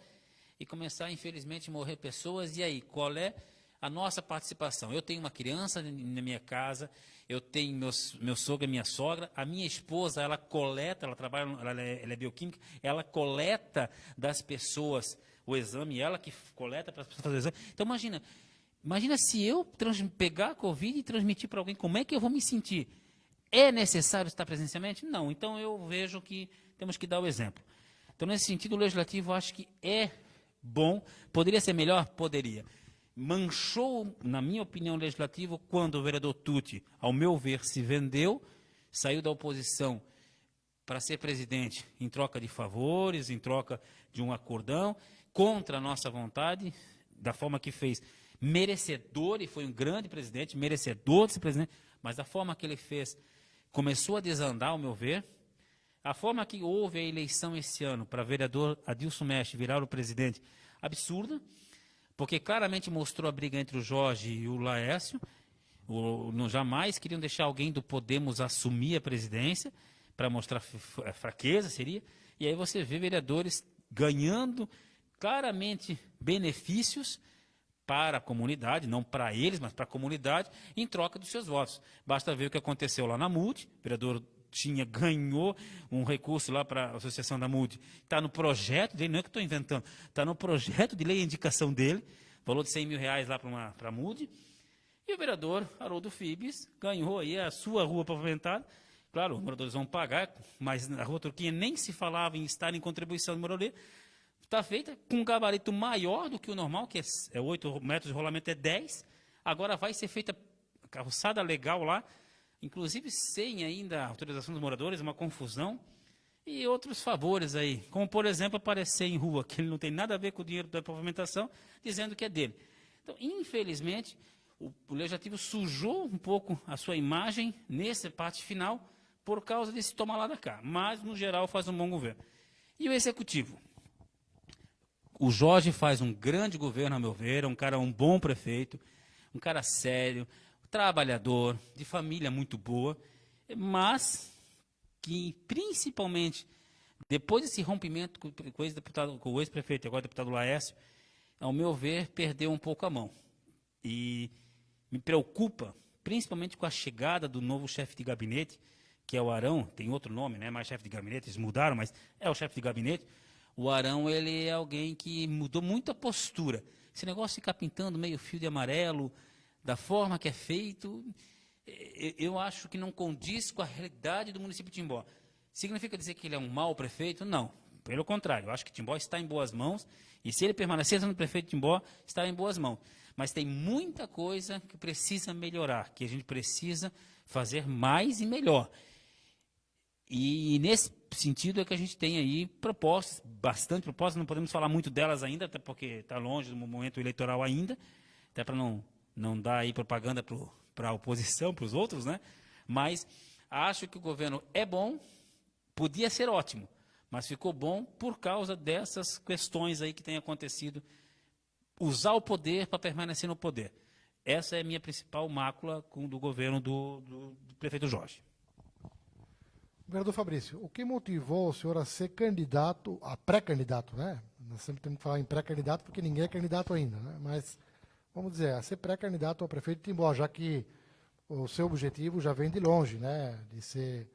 e começar, infelizmente, a morrer pessoas, e aí, qual é a nossa participação? Eu tenho uma criança na minha casa, eu tenho meu sogro e minha sogra, a minha esposa, ela coleta, ela trabalha, ela é bioquímica, ela coleta das pessoas o exame, ela que coleta para as pessoas fazer o exame. Então, imagina se eu pegar a Covid e transmitir para alguém, como é que eu vou me sentir? É necessário estar presencialmente? Não. Então, eu vejo que temos que dar o exemplo. Então, nesse sentido, o Legislativo, eu acho que é bom. Poderia ser melhor? Poderia. Manchou, na minha opinião, o Legislativo quando o vereador Tuti, ao meu ver, se vendeu, saiu da oposição para ser presidente em troca de favores, em troca de um acordão, contra a nossa vontade, da forma que fez, merecedor, e foi um grande presidente, merecedor de ser presidente, mas da forma que ele fez, começou a desandar, ao meu ver. A forma que houve a eleição esse ano para vereador Adilson Mesh virar o presidente, absurda, porque claramente mostrou a briga entre o Jorge e o Laércio. Jamais queriam deixar alguém do Podemos assumir a presidência, para mostrar fraqueza, seria. E aí você vê vereadores ganhando claramente benefícios para a comunidade, não para eles, mas para a comunidade, em troca dos seus votos. Basta ver o que aconteceu lá na MUD, o vereador ganhou um recurso lá para a associação da MUD, está no projeto dele, não é que estou inventando, está no projeto de lei a indicação dele, valor de R$100 mil lá para a MUD, e o vereador Haroldo Fibes ganhou aí a sua rua pavimentada. Claro, os moradores vão pagar, mas na Rua Turquinha nem se falava em estar em contribuição de moradia. Está feita com um gabarito maior do que o normal, que é 8 metros de rolamento, é 10. Agora vai ser feita carroçada legal lá, inclusive sem ainda a autorização dos moradores, uma confusão. E outros favores aí, como, por exemplo, aparecer em rua, que ele não tem nada a ver com o dinheiro da pavimentação, dizendo que é dele. Então, infelizmente, o Legislativo sujou um pouco a sua imagem nessa parte final, por causa desse toma lá da cá. Mas, no geral, faz um bom governo. E o Executivo? O Jorge faz um grande governo, a meu ver, um bom prefeito, um cara sério, trabalhador, de família muito boa, mas que, principalmente, depois desse rompimento com o ex-prefeito e agora o deputado Laércio, ao meu ver, perdeu um pouco a mão. E me preocupa, principalmente com a chegada do novo chefe de gabinete, que é o Arão, tem outro nome, não é mais chefe de gabinete, eles mudaram, mas é o chefe de gabinete. O Arão, ele é alguém que mudou muito a postura. Esse negócio de ficar pintando meio fio de amarelo, da forma que é feito, eu acho que não condiz com a realidade do município de Timbó. Significa dizer que ele é um mau prefeito? Não, pelo contrário, eu acho que Timbó está em boas mãos, e se ele permanecer sendo prefeito de Timbó, está em boas mãos. Mas tem muita coisa que precisa melhorar, que a gente precisa fazer mais e melhor. E nesse sentido é que a gente tem aí propostas, bastante propostas, não podemos falar muito delas ainda, até porque está longe do momento eleitoral ainda, até para não dar aí propaganda para a oposição, para os outros, né? Mas acho que o governo é bom, podia ser ótimo, mas ficou bom por causa dessas questões aí que têm acontecido, usar o poder para permanecer no poder. Essa é a minha principal mácula do governo do prefeito Jorge. Vereador Fabrício, o que motivou o senhor a ser candidato, a pré-candidato, né? Nós sempre temos que falar em pré-candidato porque ninguém é candidato ainda, né? Mas, vamos dizer, a ser pré-candidato ao prefeito de Timbó, já que o seu objetivo já vem de longe, né? De ser,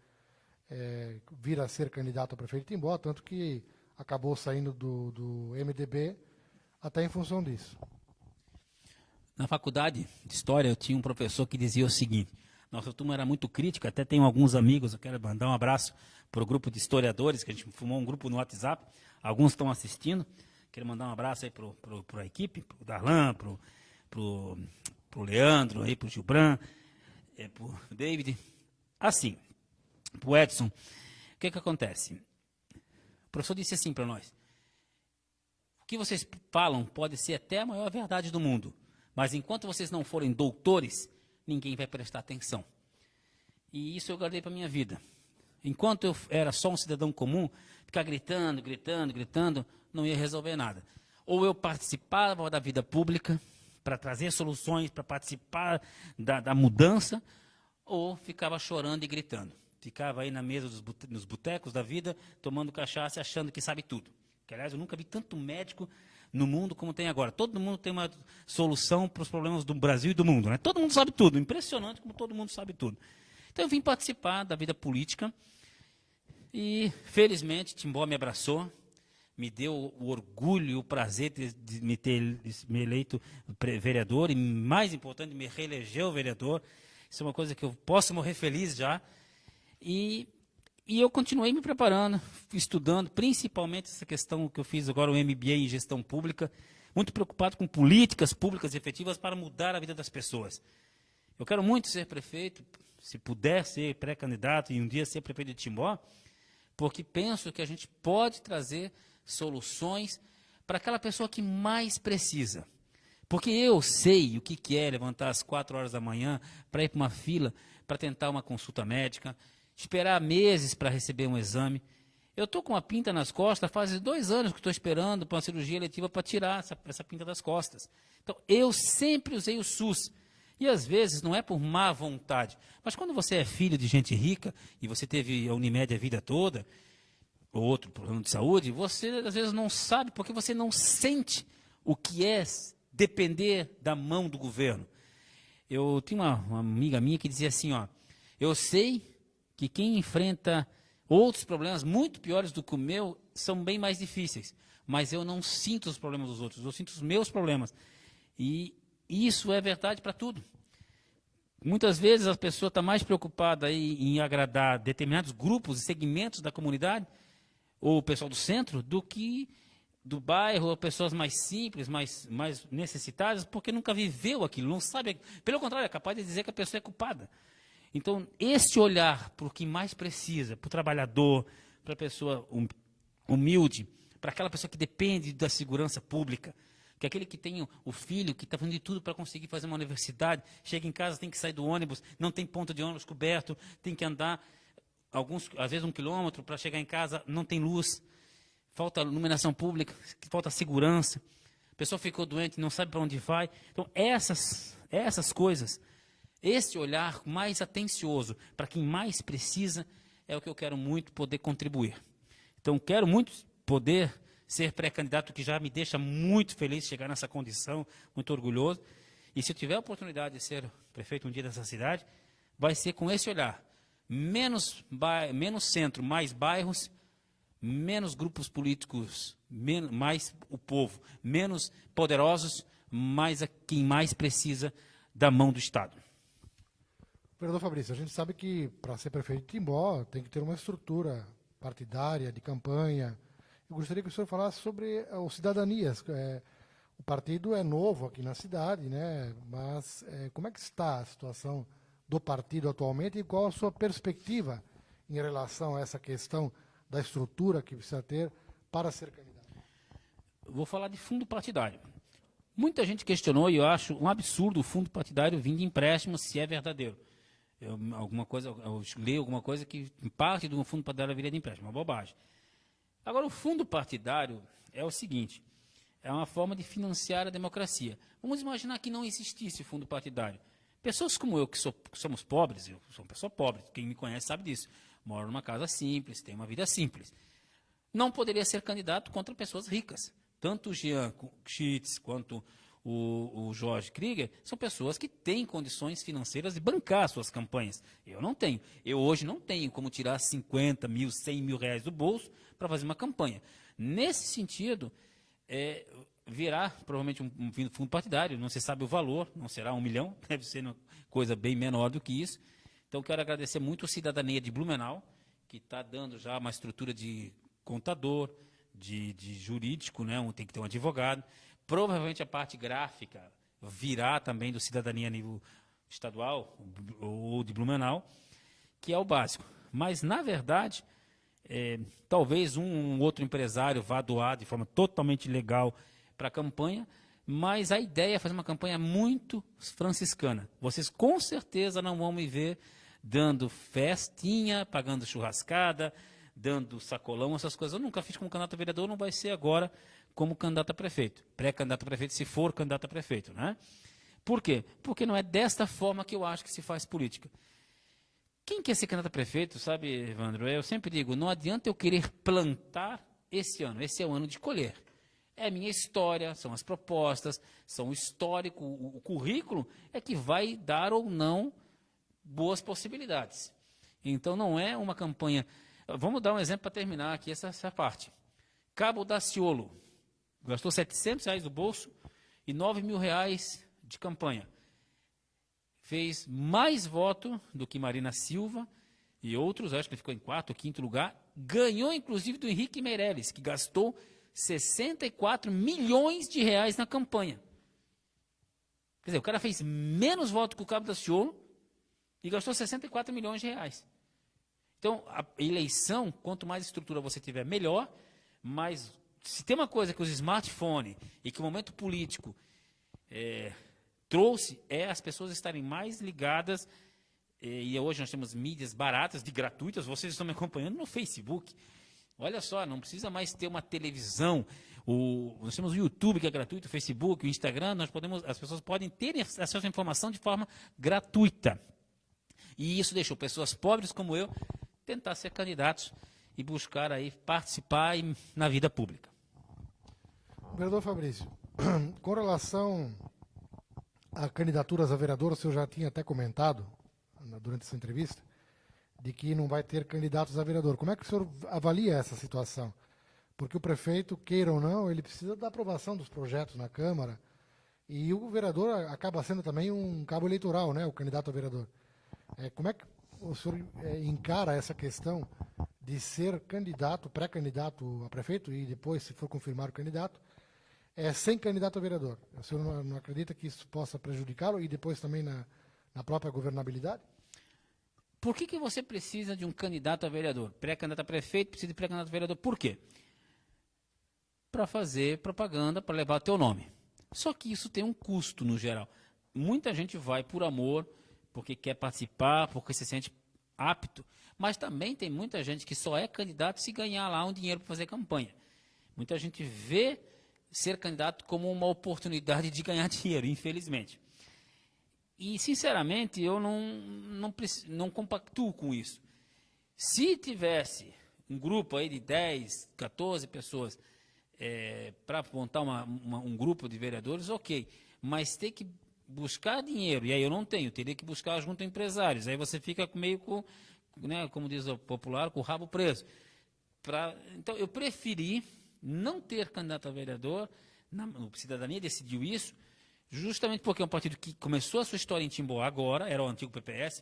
vir a ser candidato a prefeito de Timbó, tanto que acabou saindo do MDB até em função disso. Na faculdade de História, eu tinha um professor que dizia o seguinte: nossa turma era muito crítica, até tenho alguns amigos, eu quero mandar um abraço para o grupo de historiadores, que a gente formou um grupo no WhatsApp, alguns estão assistindo, quero mandar um abraço aí para a equipe, para o Darlan, para o Leandro, para o Gilbran, para o David. Assim, para o Edson, o que acontece? O professor disse assim para nós: o que vocês falam pode ser até a maior verdade do mundo, mas enquanto vocês não forem doutores, ninguém vai prestar atenção. E isso eu guardei para a minha vida. Enquanto eu era só um cidadão comum, ficar gritando, não ia resolver nada. Ou eu participava da vida pública para trazer soluções, para participar da mudança, ou ficava chorando e gritando. Ficava aí na mesa nos botecos da vida, tomando cachaça e achando que sabe tudo. Que, aliás, eu nunca vi tanto médico no mundo como tem agora. Todo mundo tem uma solução para os problemas do Brasil e do mundo, né? Todo mundo sabe tudo. Impressionante como todo mundo sabe tudo. Então eu vim participar da vida política e, felizmente, Timbó me abraçou, me deu o orgulho e o prazer de me ter me eleito vereador e, mais importante, me reelegeu vereador. Isso é uma coisa que eu posso morrer feliz já. E eu continuei me preparando, estudando, principalmente essa questão que eu fiz agora, o MBA em gestão pública, muito preocupado com políticas públicas efetivas para mudar a vida das pessoas. Eu quero muito ser prefeito, se puder ser pré-candidato e um dia ser prefeito de Timbó, porque penso que a gente pode trazer soluções para aquela pessoa que mais precisa. Porque eu sei o que é levantar às 4 horas da manhã para ir para uma fila, para tentar uma consulta médica, esperar meses para receber um exame. Eu estou com uma pinta nas costas, faz 2 anos que estou esperando para uma cirurgia eletiva para tirar essa pinta das costas. Então, eu sempre usei o SUS. E, às vezes, não é por má vontade. Mas quando você é filho de gente rica e você teve a Unimed a vida toda, ou outro problema de saúde, você, às vezes, não sabe porque você não sente o que é depender da mão do governo. Eu tinha uma amiga minha que dizia assim, ó: eu sei que quem enfrenta outros problemas muito piores do que o meu são bem mais difíceis, mas eu não sinto os problemas dos outros, eu sinto os meus problemas. E isso é verdade para tudo. Muitas vezes a pessoa está mais preocupada em agradar determinados grupos e segmentos da comunidade, ou o pessoal do centro, do que do bairro, ou pessoas mais simples, mais necessitadas, porque nunca viveu aquilo, não sabe. Pelo contrário, é capaz de dizer que a pessoa é culpada. Então, esse olhar para o que mais precisa, para o trabalhador, para a pessoa humilde, para aquela pessoa que depende da segurança pública, que é aquele que tem o filho, que está fazendo de tudo para conseguir fazer uma universidade, chega em casa, tem que sair do ônibus, não tem ponto de ônibus coberto, tem que andar, às vezes 1 quilômetro para chegar em casa, não tem luz, falta iluminação pública, falta segurança, a pessoa ficou doente, não sabe para onde vai. Então, essas coisas, esse olhar mais atencioso para quem mais precisa é o que eu quero muito poder contribuir. Então, quero muito poder ser pré-candidato, que já me deixa muito feliz chegar nessa condição, muito orgulhoso. E se eu tiver a oportunidade de ser prefeito um dia dessa cidade, vai ser com esse olhar. Menos centro, mais bairros, menos grupos políticos, mais o povo, menos poderosos, mais a quem mais precisa da mão do Estado. Vereador Fabrício, a gente sabe que para ser prefeito de Timbó tem que ter uma estrutura partidária, de campanha. Eu gostaria que o senhor falasse sobre o Cidadanias. O partido é novo aqui na cidade, né? Mas como é que está a situação do partido atualmente e qual a sua perspectiva em relação a essa questão da estrutura que precisa ter para ser candidato? Vou falar de fundo partidário. Muita gente questionou, e eu acho um absurdo o fundo partidário vir de empréstimo, se é verdadeiro. Eu leio alguma coisa que parte do fundo partidário viria de empréstimo, uma bobagem. Agora, o fundo partidário é o seguinte, é uma forma de financiar a democracia. Vamos imaginar que não existisse fundo partidário. Pessoas como eu, que somos pobres, eu sou uma pessoa pobre, quem me conhece sabe disso, moro numa casa simples, tenho uma vida simples, não poderia ser candidato contra pessoas ricas. Tanto o Jean Schitz, quanto o Jorge Krieger, são pessoas que têm condições financeiras de bancar suas campanhas. Eu não tenho. Eu hoje não tenho como tirar 50 mil, 100 mil reais do bolso para fazer uma campanha. Nesse sentido, virá provavelmente um fundo partidário, não se sabe o valor, não será 1 milhão, deve ser uma coisa bem menor do que isso. Então, quero agradecer muito a Cidadania de Blumenau, que está dando já uma estrutura de contador, de jurídico, né? Tem que ter um advogado. Provavelmente a parte gráfica virá também do Cidadania a nível estadual ou de Blumenau, que é o básico. Mas, na verdade, talvez um outro empresário vá doar de forma totalmente legal para a campanha, mas a ideia é fazer uma campanha muito franciscana. Vocês com certeza não vão me ver dando festinha, pagando churrascada, dando sacolão, essas coisas. Eu nunca fiz como candidato a vereador, não vai ser agora como candidato a prefeito. Pré-candidato a prefeito, se for candidato a prefeito, né? Por quê? Porque não é desta forma que eu acho que se faz política. Quem quer ser candidato a prefeito, sabe, Evandro? Eu sempre digo, não adianta eu querer plantar esse ano. Esse é o ano de colher. É a minha história, são as propostas, são o histórico, o currículo é que vai dar ou não boas possibilidades. Então, não é uma campanha... Vamos dar um exemplo para terminar aqui essa parte. Cabo Daciolo gastou R$700 do bolso e R$9 mil de campanha. Fez mais voto do que Marina Silva e outros, acho que ele ficou em 4º ou 5º lugar. Ganhou, inclusive, do Henrique Meirelles, que gastou R$64 milhões na campanha. Quer dizer, o cara fez menos voto que o Cabo Daciolo e gastou R$64 milhões. Então, a eleição, quanto mais estrutura você tiver, melhor, mas se tem uma coisa que os smartphones e que o momento político trouxe, é as pessoas estarem mais ligadas, e hoje nós temos mídias baratas, gratuitas, vocês estão me acompanhando no Facebook. Olha só, não precisa mais ter uma televisão, nós temos o YouTube, que é gratuito, o Facebook, o Instagram, as pessoas podem ter acesso à informação de forma gratuita. E isso deixou pessoas pobres como eu tentar ser candidatos e buscar aí participar na vida pública. Vereador Fabrício, com relação a candidaturas a vereador, o senhor já tinha até comentado durante essa entrevista, de que não vai ter candidatos a vereador. Como é que o senhor avalia essa situação? Porque o prefeito, queira ou não, ele precisa da aprovação dos projetos na Câmara, e o vereador acaba sendo também um cabo eleitoral, né, o candidato a vereador. Como é que o senhor encara essa questão de ser candidato, pré-candidato a prefeito, e depois, se for confirmar o candidato, sem candidato a vereador? O senhor não acredita que isso possa prejudicá-lo e depois também na própria governabilidade? Por que você precisa de um candidato a vereador? Pré-candidato a prefeito, precisa de pré-candidato a vereador. Por quê? Para fazer propaganda, para levar teu nome. Só que isso tem um custo no geral. Muita gente vai por amor, porque quer participar, porque se sente apto, mas também tem muita gente que só é candidato se ganhar lá um dinheiro para fazer campanha. Muita gente vê ser candidato como uma oportunidade de ganhar dinheiro, infelizmente. E, sinceramente, eu não compactuo com isso. Se tivesse um grupo aí de 10, 14 pessoas para montar um grupo de vereadores, ok. Mas ter que buscar dinheiro, e aí eu não tenho, teria que buscar junto a empresários. Aí você fica meio com, né, como diz o popular, com o rabo preso. Então, eu preferi não ter candidato a vereador, o Cidadania decidiu isso, justamente porque é um partido que começou a sua história em Timboá agora, era o antigo PPS,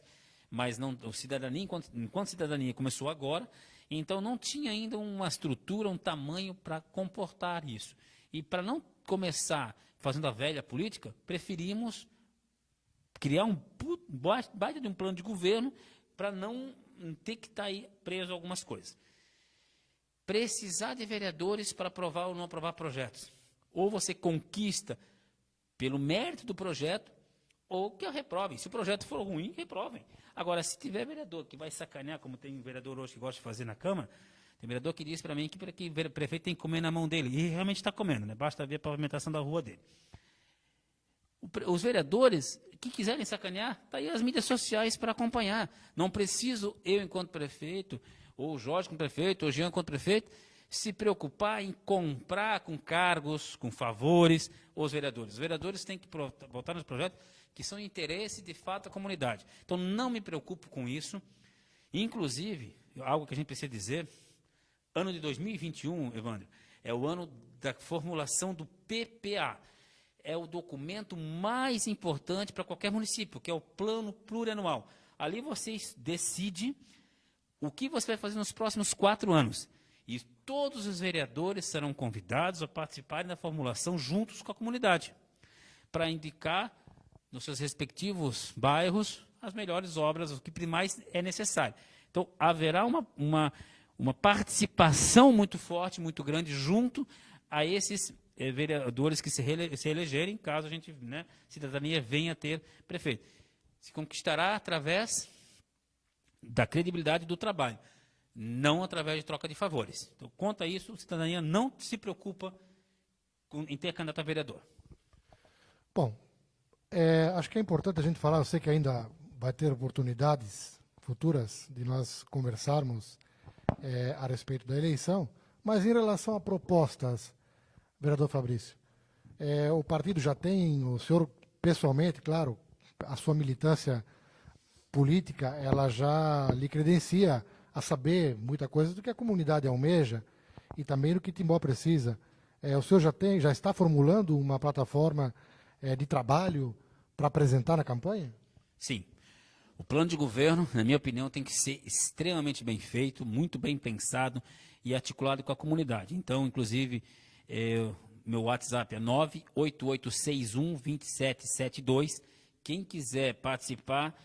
mas não, o Cidadania, enquanto Cidadania começou agora, então não tinha ainda uma estrutura, um tamanho para comportar isso. E para não começar fazendo a velha política, preferimos criar um baita de um plano de governo para não ter que estar aí preso a algumas coisas. Precisar de vereadores para aprovar ou não aprovar projetos. Ou você conquista pelo mérito do projeto, ou que reprovem. Se o projeto for ruim, reprovem. Agora, se tiver vereador que vai sacanear, como tem um vereador hoje que gosta de fazer na Câmara, tem vereador que diz para mim que o prefeito tem que comer na mão dele. E realmente está comendo, né? Basta ver a pavimentação da rua dele. Os vereadores que quiserem sacanear, está aí as mídias sociais para acompanhar. Não preciso, eu enquanto prefeito, ou o Jorge enquanto prefeito, ou o Jean enquanto prefeito, se preocupar em comprar com cargos, com favores, os vereadores. Os vereadores têm que votar nos projetos que são de interesse, de fato, da comunidade. Então, não me preocupo com isso. Inclusive, algo que a gente precisa dizer, ano de 2021, Evandro, é o ano da formulação do PPA. É o documento mais importante para qualquer município, que é o Plano Plurianual. Ali você decide o que você vai fazer nos próximos 4 anos. E todos os vereadores serão convidados a participarem da formulação juntos com a comunidade, para indicar nos seus respectivos bairros as melhores obras, o que mais é necessário. Então, haverá uma participação muito forte, muito grande, junto a esses vereadores que se elegerem, caso a gente, cidadania, venha a ter prefeito. Se conquistará através da credibilidade do trabalho, não através de troca de favores. Então, quanto a isso, a cidadania não se preocupa em ter candidato a vereador. Bom, acho que é importante a gente falar, eu sei que ainda vai ter oportunidades futuras de nós conversarmos a respeito da eleição, mas em relação a propostas, vereador Fabrício, o partido já tem, o senhor pessoalmente, claro, a sua militância política, ela já lhe credencia a saber muita coisa do que a comunidade almeja e também do que Timbó precisa. O senhor já está formulando uma plataforma de trabalho para apresentar na campanha? Sim. O plano de governo, na minha opinião, tem que ser extremamente bem feito, muito bem pensado e articulado com a comunidade. Então, inclusive, meu WhatsApp é 988612772. Quem quiser participar,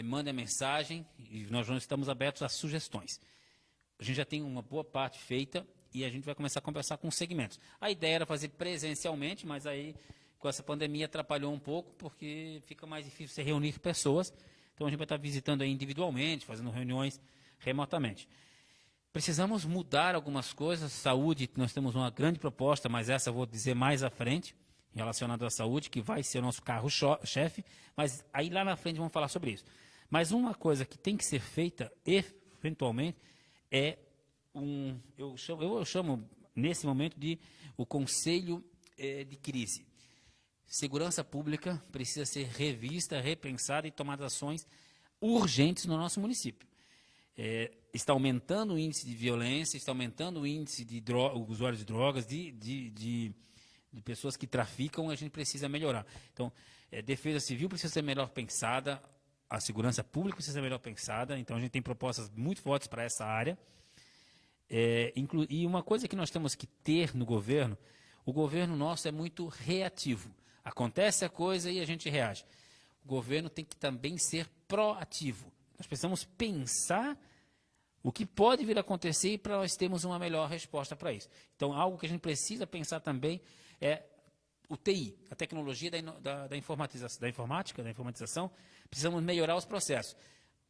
manda a mensagem e nós estamos abertos a sugestões. A gente já tem uma boa parte feita e a gente vai começar a conversar com os segmentos. A ideia era fazer presencialmente, mas aí com essa pandemia atrapalhou um pouco, porque fica mais difícil você reunir pessoas. Então a gente vai estar visitando aí individualmente, fazendo reuniões remotamente. Precisamos mudar algumas coisas. Saúde, nós temos uma grande proposta, mas essa eu vou dizer mais à frente, relacionada à saúde, que vai ser o nosso carro-chefe, mas aí lá na frente vamos falar sobre isso. Mas uma coisa que tem que ser feita, eventualmente, é eu chamo nesse momento de o conselho de crise. Segurança pública precisa ser revista, repensada e tomar ações urgentes no nosso município. Está aumentando o índice de violência, está aumentando o índice de usuários de drogas, de pessoas que traficam, a gente precisa melhorar. Então, defesa civil precisa ser melhor pensada, a segurança pública precisa ser melhor pensada, então a gente tem propostas muito fortes para essa área. E uma coisa que nós temos que ter no governo, o governo nosso é muito reativo. Acontece a coisa e a gente reage. O governo tem que também ser proativo. Nós precisamos pensar o que pode vir a acontecer e para nós termos uma melhor resposta para isso. Então, algo que a gente precisa pensar também é o TI, a tecnologia da informatização. Precisamos melhorar os processos.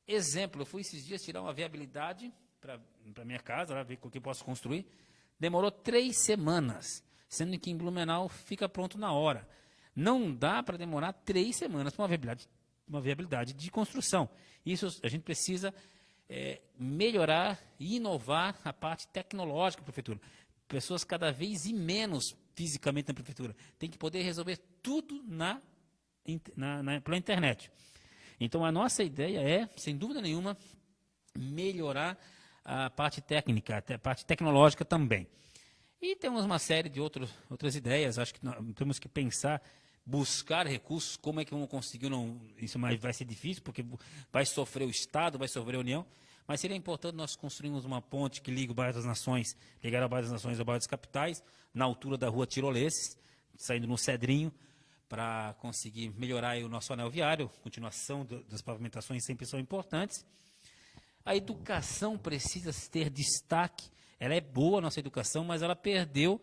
Exemplo, eu fui esses dias tirar uma viabilidade para minha casa, lá, ver o que eu posso construir. Demorou 3 semanas, sendo que em Blumenau fica pronto na hora. Não dá para demorar 3 semanas para uma viabilidade de construção. Isso a gente precisa melhorar e inovar a parte tecnológica da prefeitura. Pessoas cada vez e menos fisicamente na prefeitura. Tem que poder resolver tudo pela internet. Então, a nossa ideia é, sem dúvida nenhuma, melhorar a parte técnica, a parte tecnológica também. E temos uma série de outras ideias. Acho que nós temos que pensar, buscar recursos. Como é que vamos conseguir? Isso vai ser difícil, porque vai sofrer o Estado, vai sofrer a União. Mas seria importante nós construirmos uma ponte que liga o bairro das Nações, ligar o bairro das Nações ao bairro das Capitais, na altura da rua Tiroleses, saindo no Cedrinho, para conseguir melhorar o nosso anel viário, continuação das pavimentações sempre são importantes. A educação precisa ter destaque. Ela é boa, a nossa educação, mas ela perdeu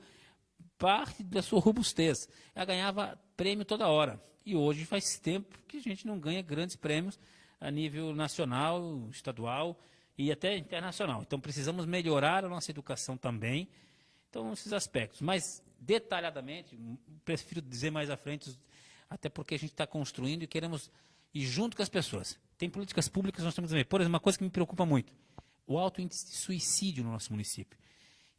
parte da sua robustez. Ela ganhava prêmio toda hora. E hoje faz tempo que a gente não ganha grandes prêmios a nível nacional, estadual e até internacional. Então, precisamos melhorar a nossa educação também. Então, esses aspectos. Mas, detalhadamente, prefiro dizer mais à frente, até porque a gente está construindo e queremos ir junto com as pessoas. Tem políticas públicas que nós temos que ver. Por exemplo, uma coisa que me preocupa muito, o alto índice de suicídio no nosso município.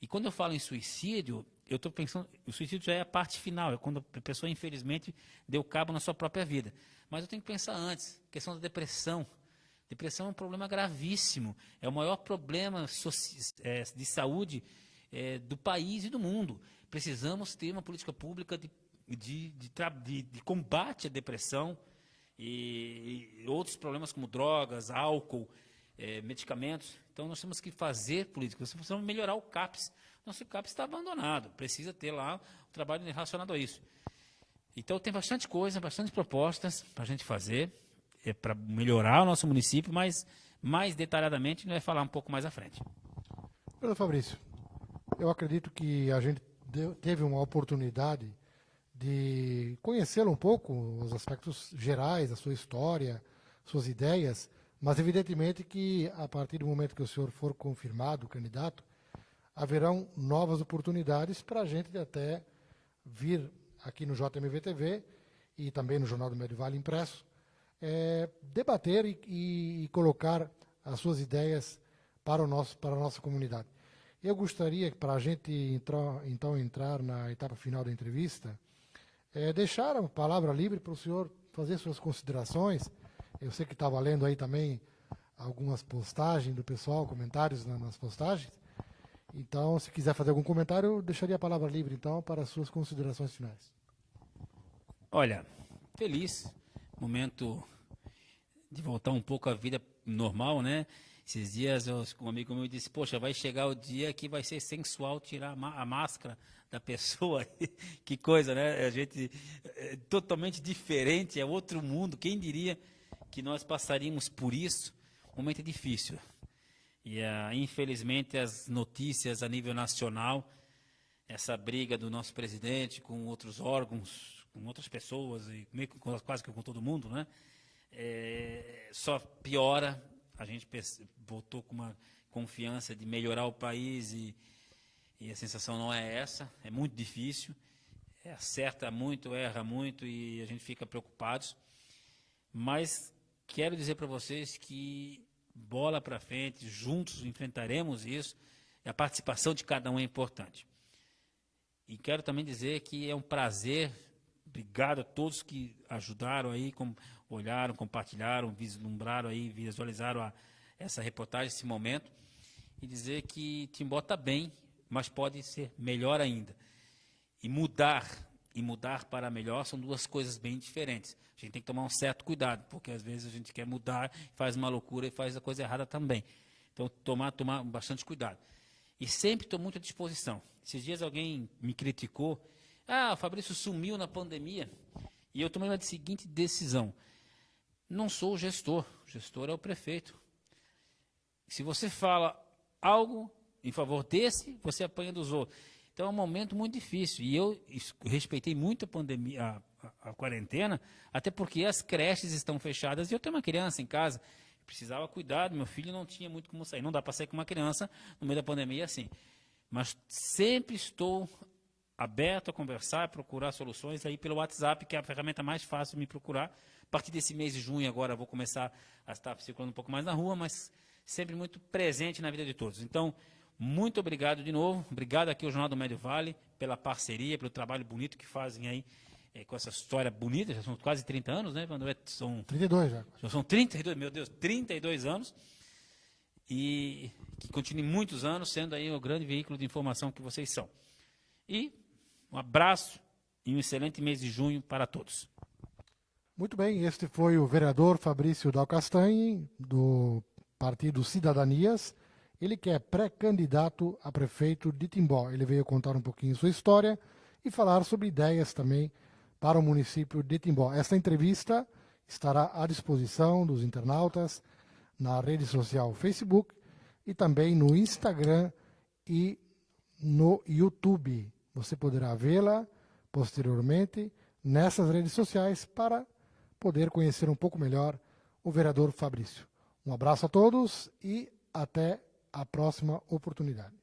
E quando eu falo em suicídio, eu estou pensando, o suicídio já é a parte final, é quando a pessoa, infelizmente, deu cabo na sua própria vida. Mas eu tenho que pensar antes, questão da depressão. Depressão é um problema gravíssimo, é o maior problema de saúde do país e do mundo. Precisamos ter uma política pública de combate à depressão e outros problemas como drogas, álcool, medicamentos. Então, nós temos que fazer políticas, nós precisamos melhorar o CAPS. Nosso CAPS está abandonado, precisa ter lá um trabalho relacionado a isso. Então, tem bastante coisa, bastante propostas para a gente fazer, para melhorar o nosso município, mas mais detalhadamente a gente vai falar um pouco mais à frente. Pedro Fabrício, eu acredito que a gente teve uma oportunidade de conhecê-lo um pouco, os aspectos gerais da sua história, suas ideias, mas evidentemente que a partir do momento que o senhor for confirmado candidato, haverão novas oportunidades para a gente até vir aqui no JMV-TV e também no Jornal do Médio Vale impresso, debater e colocar as suas ideias para a nossa comunidade. Eu gostaria, para a gente entrar na etapa final da entrevista, deixar a palavra livre para o senhor fazer suas considerações. Eu sei que estava lendo aí também algumas postagens do pessoal, comentários nas postagens. Então, se quiser fazer algum comentário, eu deixaria a palavra livre, então, para as suas considerações finais. Olha, feliz, momento de voltar um pouco à vida normal, né? Esses dias um amigo meu disse, poxa, vai chegar o dia que vai ser sensual tirar a máscara da pessoa. Que coisa, né? A gente é totalmente diferente, é outro mundo. Quem diria que nós passaríamos por isso? Um momento difícil. E, infelizmente, as notícias a nível nacional, essa briga do nosso presidente com outros órgãos, com outras pessoas, e meio que quase que com todo mundo, né? Só piora. A gente voltou com uma confiança de melhorar o país e a sensação não é essa, é muito difícil, acerta muito, erra muito e a gente fica preocupados. Mas quero dizer para vocês que bola para frente, juntos enfrentaremos isso, e a participação de cada um é importante. E quero também dizer que é um prazer, obrigado a todos que ajudaram aí, olharam, compartilharam, vislumbraram aí, visualizaram essa reportagem, esse momento, e dizer que Timbó está bem, mas pode ser melhor ainda. E mudar para melhor são duas coisas bem diferentes. A gente tem que tomar um certo cuidado, porque às vezes a gente quer mudar, faz uma loucura e faz a coisa errada também. Então, tomar bastante cuidado. E sempre estou muito à disposição. Esses dias alguém me criticou, o Fabrício sumiu na pandemia, e eu tomei uma seguinte decisão. Não sou o gestor é o prefeito. Se você fala algo em favor desse, você apanha dos outros. Então é um momento muito difícil. E eu respeitei muito a pandemia, a quarentena, até porque as creches estão fechadas e eu tenho uma criança em casa. Precisava cuidar, meu filho não tinha muito como sair. Não dá para sair com uma criança no meio da pandemia assim. Mas sempre estou aberto a conversar, a procurar soluções aí pelo WhatsApp, que é a ferramenta mais fácil de me procurar. A partir desse mês de junho agora vou começar a estar circulando um pouco mais na rua, mas sempre muito presente na vida de todos. Então, muito obrigado de novo, obrigado aqui ao Jornal do Médio Vale pela parceria, pelo trabalho bonito que fazem aí com essa história bonita, já são quase 30 anos, né, Vanderlei? São 32 já. Já são 32, meu Deus, 32 anos, e que continue muitos anos sendo aí o grande veículo de informação que vocês são. E um abraço e um excelente mês de junho para todos. Muito bem, este foi o vereador Fabrício Dal Castanhe, do Partido Cidadanias. Ele que é pré-candidato a prefeito de Timbó. Ele veio contar um pouquinho sua história e falar sobre ideias também para o município de Timbó. Esta entrevista estará à disposição dos internautas na rede social Facebook e também no Instagram e no YouTube. Você poderá vê-la posteriormente nessas redes sociais para poder conhecer um pouco melhor o vereador Fabrício. Um abraço a todos e até a próxima oportunidade.